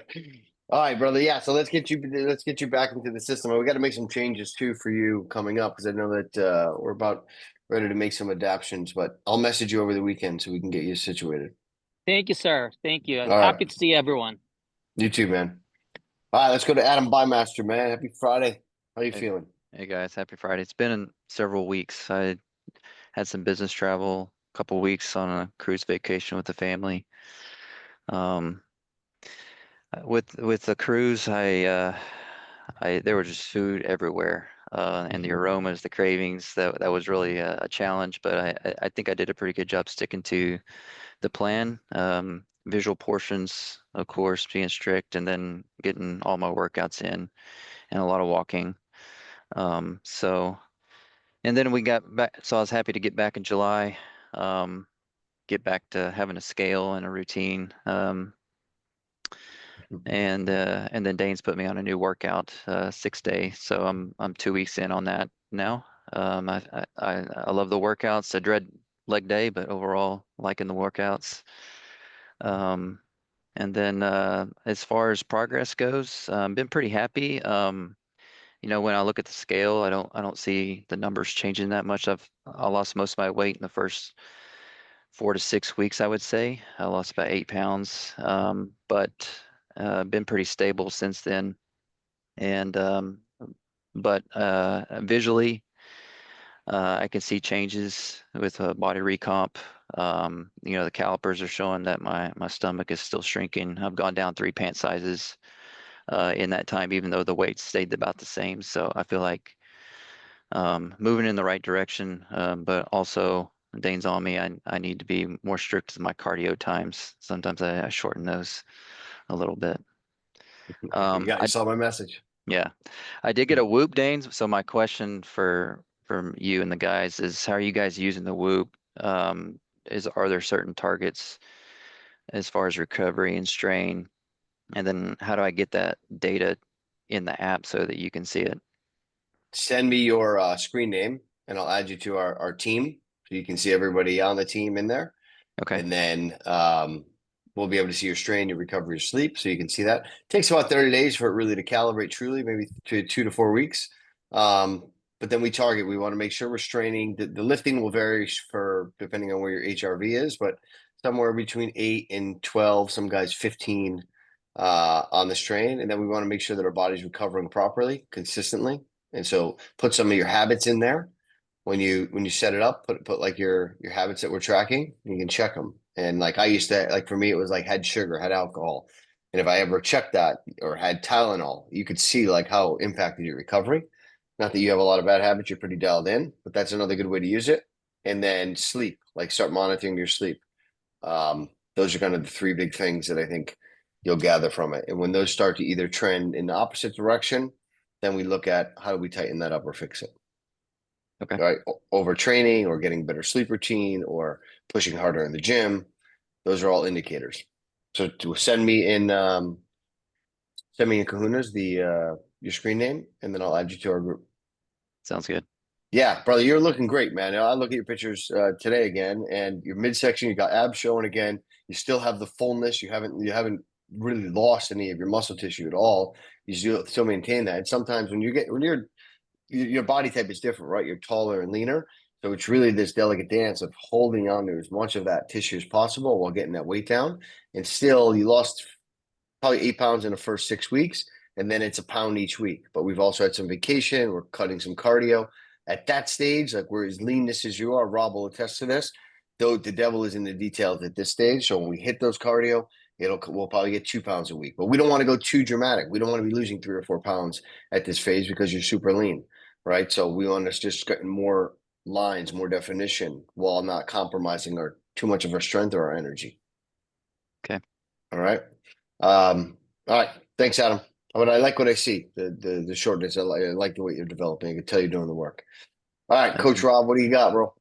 All right, brother. Yeah, so let's get you back into the system. And we got to make some changes too for you coming up, because I know that we're about ready to make some adaptations. But I'll message you over the weekend so we can get you situated. Thank you, sir. Thank you. All Happy right. to see everyone. You too, man. All right, let's go to Adam Bymaster, man. Happy Friday. How you feeling? Hey guys, happy Friday. It's been several weeks. I had some business travel, a couple weeks on a cruise vacation with the family. With the cruise, there was just food everywhere, and the aromas, the cravings. That was really a challenge, but I think I did a pretty good job sticking to the plan. Visual portions, of course, being strict, and then getting all my workouts in, and a lot of walking. And then we got back, so I was happy to get back in July, get back to having a scale and a routine. And then Dane's put me on a new workout, 6-day. So I'm 2 weeks in on that now. I love the workouts. I dread leg day, but overall liking the workouts. And then as far as progress goes, been pretty happy. When I look at the scale, I don't see the numbers changing that much. I lost most of my weight in the first 4 to 6 weeks, I would say. I lost about 8 pounds, but been pretty stable since then. And but visually, I can see changes with body recomp. The calipers are showing that my stomach is still shrinking. I've gone down 3 pant sizes in that time, even though the weight stayed about the same. So I feel like moving in the right direction, but also Dane's on me. I need to be more strict with my cardio times. Sometimes I shorten those a little bit. You saw my message. Yeah, I did get a Whoop, Danes. So my question for you and the guys is, how are you guys using the Whoop? Are there certain targets as far as recovery and strain? And then how do I get that data in the app so that you can see it? Send me your screen name and I'll add you to our team so you can see everybody on the team in there. Okay. And then we'll be able to see your strain, your recovery, your sleep, so you can see that. It takes about 30 days for it really to calibrate truly, maybe 2 to 4 weeks. But then we want to make sure we're straining. The lifting will vary depending on where your HRV is, but somewhere between 8 and 12, some guys 15 on the strain. And then we want to make sure that our body's recovering properly, consistently. And so put some of your habits in there. When you set it up, put like your habits that we're tracking, and you can check them. And like I used to, like for me, it was like had sugar, had alcohol. And if I ever checked that or had Tylenol, you could see like how it impacted your recovery. Not that you have a lot of bad habits, you're pretty dialed in, but that's another good way to use it. And then sleep, like start monitoring your sleep. Those are kind of the 3 big things that I think you'll gather from it. And when those start to either trend in the opposite direction, then we look at how do we tighten that up or fix it. Okay. Right. Overtraining or getting better sleep routine or pushing harder in the gym. Those are all indicators. So to send me in Kahunas your screen name, and then I'll add you to our group. Sounds good. Yeah, brother, you're looking great, man. I look at your pictures today again, and your midsection, you got abs showing again. You still have the fullness. You haven't really lost any of your muscle tissue at all. You still maintain that. And sometimes when your body type is different, right? You're taller and leaner. So it's really this delicate dance of holding on to as much of that tissue as possible while getting that weight down. And still, you lost probably 8 pounds in the first 6 weeks, and then it's a pound each week. But we've also had some vacation. We're cutting some cardio. At that stage, like we're as leanness as you are, Rob will attest to this. Though the devil is in the details at this stage. So when we hit those cardio, we'll probably get 2 pounds a week. But we don't want to go too dramatic. We don't want to be losing 3 or 4 pounds at this phase because you're super lean, right? So we want to just get more lines, more definition, while not compromising too much of our strength or our energy. Okay. All right. All right. Thanks, Adam. But I like what I see. The shortness. I like the way you're developing. I can tell you're doing the work. All right, Coach Rob, what do you got, bro?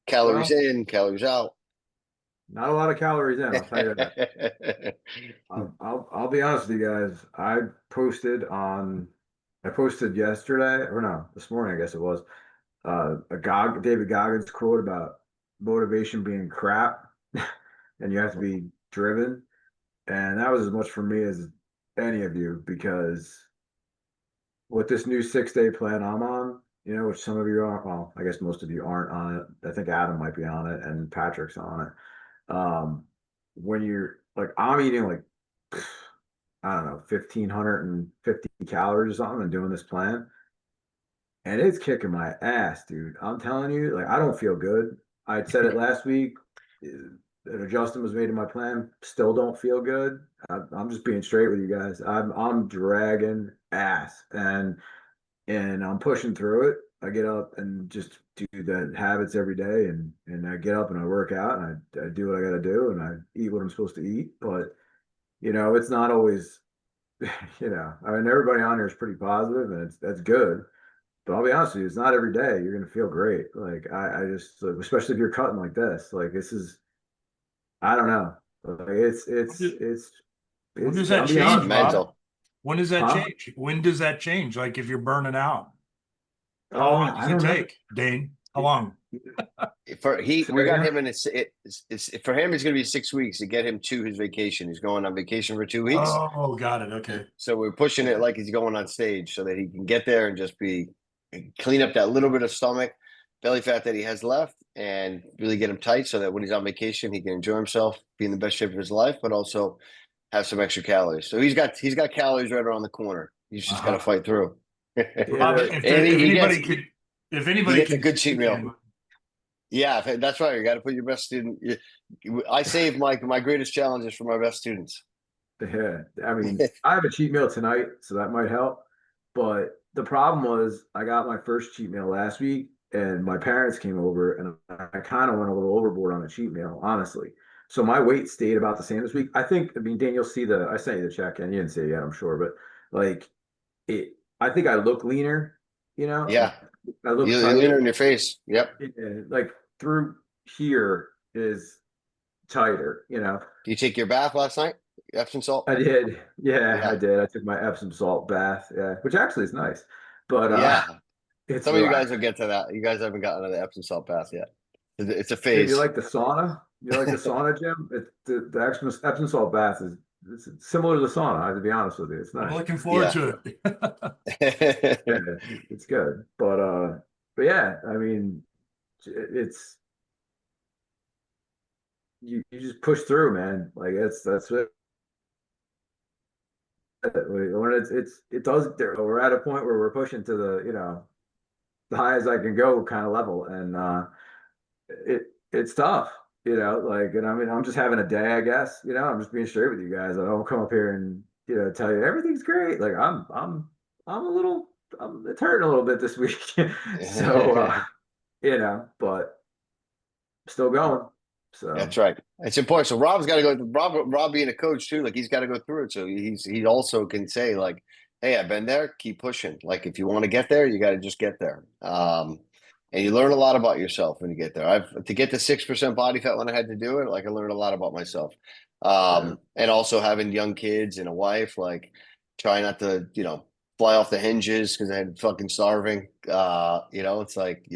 Calories in, calories out. Not a lot of calories in, I'll tell you that. I'll be honest with you guys. I posted yesterday, or no, this morning, I guess it was, David Goggins quote about motivation being crap and you have to be driven. And that was as much for me as any of you, because with this new 6-day plan I'm on, you know, which some of you are, well, I guess most of you aren't on it. I think Adam might be on it and Patrick's on it. When you're like, I'm eating like, I don't know, 1,550 calories or something and doing this plan, and it's kicking my ass, dude. I'm telling you, like, I don't feel good. I said it last week. An adjustment was made to my plan. Still don't feel good. I'm just being straight with you guys. I'm dragging ass, and I'm pushing through it. I get up and just do the habits every day, and I get up and I work out and I do what I got to do and I eat what I'm supposed to eat. But you know, it's not always, you know, I mean, everybody on here is pretty positive and that's good. But I'll be honest with you, it's not every day you're gonna feel great. Like I just, especially if you're cutting like this, like this is, I don't know. Like it's when does that change, Rob? When does that change? When does that change? Like if you're burning out, how long does it take, Dane? How long? We got him in it's for him. It's going to be 6 weeks to get him to his vacation. He's going on vacation for 2 weeks. Oh, got it. Okay. So we're pushing it like he's going on stage so that he can get there and just clean up that little bit of stomach, belly fat that he has left, and really get him tight so that when he's on vacation, he can enjoy himself, be in the best shape of his life, but also have some extra calories. So he's got calories right around the corner. He's just got to fight through. If anybody can, a good cheat meal. Yeah, that's right. You got to put your best student. I save my greatest challenges for my best students. Yeah, I mean, I have a cheat meal tonight, so that might help. But the problem was, I got my first cheat meal last week, and my parents came over, and I kind of went a little overboard on the cheat meal, honestly. So my weight stayed about the same this week. I mean, Dan, you'll see I sent you the check, and you didn't see it yet, I'm sure, but like I think I look leaner, you know? Yeah. I look leaner in your face. Yep. Like through here is tighter, you know? Do you take your bath last night? Epsom salt? I did. Yeah, I did. I took my Epsom salt bath. Yeah, which actually is nice. But some of you guys will get to that. You guys haven't gotten to the Epsom salt bath yet. It's a phase. Dude, you like the sauna? You like the sauna, Jim? The Epsom salt bath it's similar to the sauna. I have to be honest with you. It's nice. I'm looking forward to it. Yeah, it's good. But yeah, I mean, it's you just push through, man. Like that's it. When it does. We're at a point where we're pushing to the high as I can go kind of level, and it's tough. Like, and I mean, I'm just having a day, I guess. I'm just being straight with you guys. I don't come up here and tell you everything's great. Like I'm it's hurting a little bit this week. So but still going. So that's right. It's important. So Rob's got to go. Rob being a coach too, like he's got to go through it. So he also can say like, "Hey, I've been there. Keep pushing. Like if you want to get there, you got to just get there." And you learn a lot about yourself when you get there. To get to 6% body fat when I had to do it, like I learned a lot about myself. And also having young kids and a wife, like try not to fly off the hinges because I had fucking starving. It's like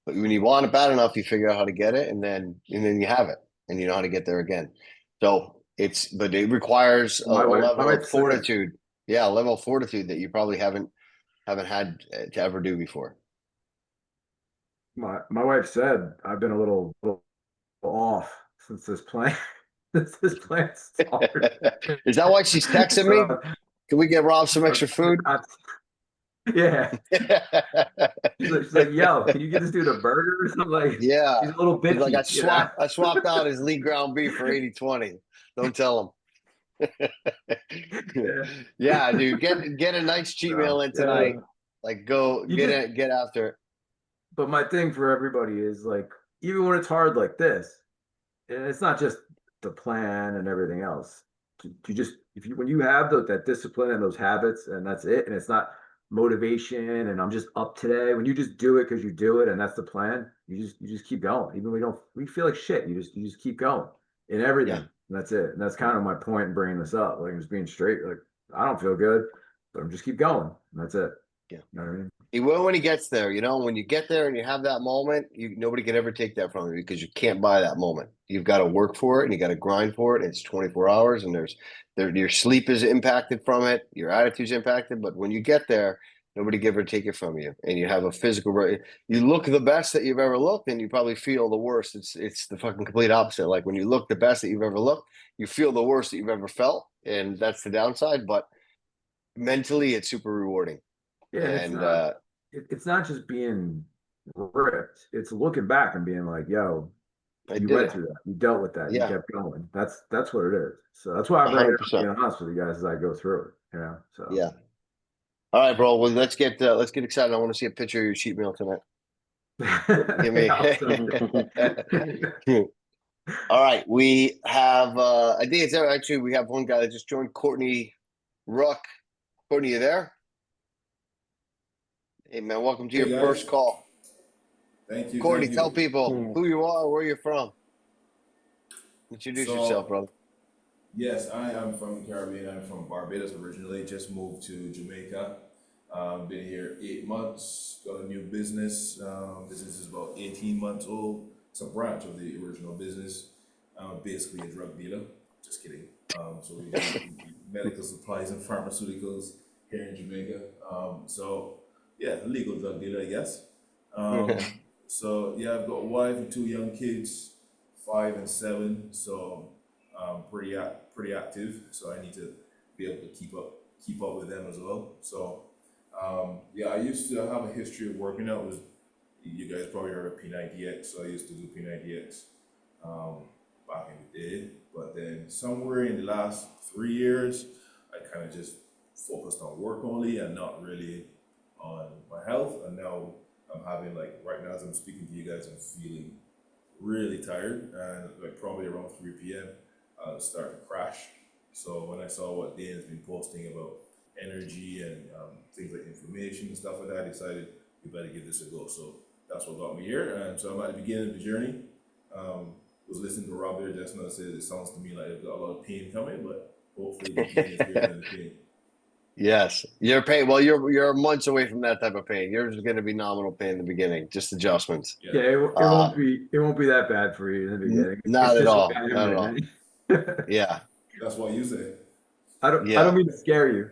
when you want it bad enough, you figure out how to get it, and then you have it, and you know how to get there again. So but it requires a level of fortitude. Yeah, a level of fortitude that you probably haven't had to ever do before. my wife said I've been a little off since this plan since this plan started. Is that why she's texting me? So, Can we get Rob some extra food? yeah. She's like, yo, can you get this dude a burger or something? Like, Yeah. he's a little He's bitchy. like, you know? I swapped out his lean ground beef for 80-20. Don't tell him. Yeah, dude, get a nice cheat meal in tonight. Like, go You get just- it, get after it. But my thing for everybody is like, even when it's hard like this, and it's not just the plan and everything else. You just when you have that discipline and those habits, and that's it, and it's not motivation and I'm just up today. When you just do it because you do it and that's the plan, you just keep going. Even when we feel like shit, you just keep going in everything. Yeah. And that's it. And that's kind of my point in bringing this up. Like, just being straight. Like, I don't feel good, but I'm just keep going. And that's it. Yeah. You know what I mean? He will when he gets there. You know, when you get there and you have that moment, nobody can ever take that from you because you can't buy that moment. You've got to work for it and you got to grind for it. It's 24 hours and your sleep is impacted from it. Your attitude's impacted. But when you get there, nobody can ever take it from you. And you have a physical, you look the best that you've ever looked and you probably feel the worst. It's the fucking complete opposite. Like when you look the best that you've ever looked, you feel the worst that you've ever felt. And that's the downside. But mentally, it's super rewarding. Yeah. And it's not just being ripped. It's looking back and being like, yo, you did went it. through that. You dealt with that. Yeah. You kept going. That's what it is. So that's why I'm bringing it up, 100%. being honest with you guys as I go through it. You know. So Yeah. All right, bro. Well, let's get excited. I want to see a picture of your cheat meal tonight. Give me. All right. We have I think it's actually we have one guy that just joined, Courtney Ruck. Courtney, you there? Hey man, welcome to Hey, your guys. first call. Thank you. Courtney, thank tell you. people who you are, where you're from. Introduce So- yourself, brother. Yes, I am from the Caribbean. I'm from Barbados originally. Just moved to Jamaica. Been here 8 months. Got a new business. Business is about 18 months old. It's a branch of the original business. Basically a drug dealer. Just kidding. So we do medical supplies and pharmaceuticals here in Jamaica. So yeah, a legal drug dealer, I guess. So yeah, I've got a wife and 2 young kids, 5 and 7. So pretty active. So I need to be able to keep up with them as well. So yeah, I used to have a history of working out. You guys probably heard of P90X. So I used to do P90X back in the day. But then somewhere in the last 3 years, I kind of just focused on work only and not really on my health. And now I'm having, like, right now as I'm speaking to you guys, I'm feeling really tired, and like probably around 3 p.m. I'll start to crash. So when I saw what Dane's been posting about energy and things like inflammation and stuff like that, I decided we better give this a go. So that's what got me here. And so I'm at the beginning of the journey. Was listening to Rob there just now, said it sounds to me like I've got a lot of pain coming, but hopefully the pain is greater than the pain. Yes, your pain. Well, you're months away from that type of pain. Yours is going to be nominal pain in the beginning, just adjustments. yeah, it won't be that bad for you in the beginning. Not It's at just all. a bad Not at all. minute. Yeah, That's what you say. I don't mean to scare you.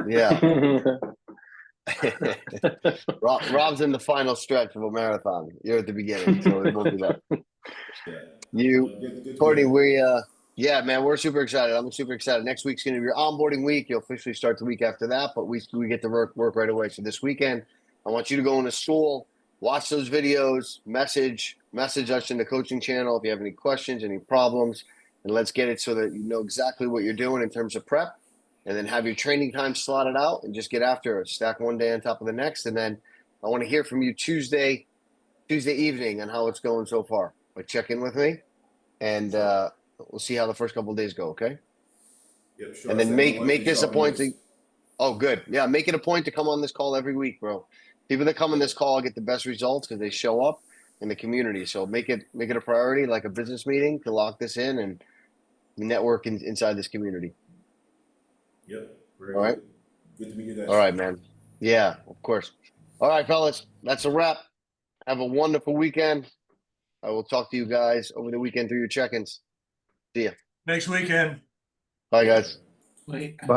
yeah. Rob's in the final stretch of a marathon. You're at the beginning, so it won't be that. Good Courtney, yeah, man, we're super excited. I'm super excited. Next week's going to be your onboarding week. You'll officially start the week after that, but we get to work right away. So this weekend, I want you to go into school, watch those videos, message us in the coaching channel if you have any questions, any problems, and let's get it so that you know exactly what you're doing in terms of prep, and then have your training time slotted out and just get after it. Stack one day on top of the next, and then I want to hear from you Tuesday evening on how it's going so far. Like, check in with me, and we'll see how the first couple of days go. Okay. Yep, sure. And then make this a point to. Oh, good. Yeah, make it a point to come on this call every week, bro. People that come on this call get the best results because they show up in the community. So make it a priority, like a business meeting, to lock this in and network inside this community. Yep. All right. Good to meet you guys. All right, man. Yeah, of course. All right, fellas. That's a wrap. Have a wonderful weekend. I will talk to you guys over the weekend through your check-ins. See ya. Next weekend. Bye, guys. Wait. Bye.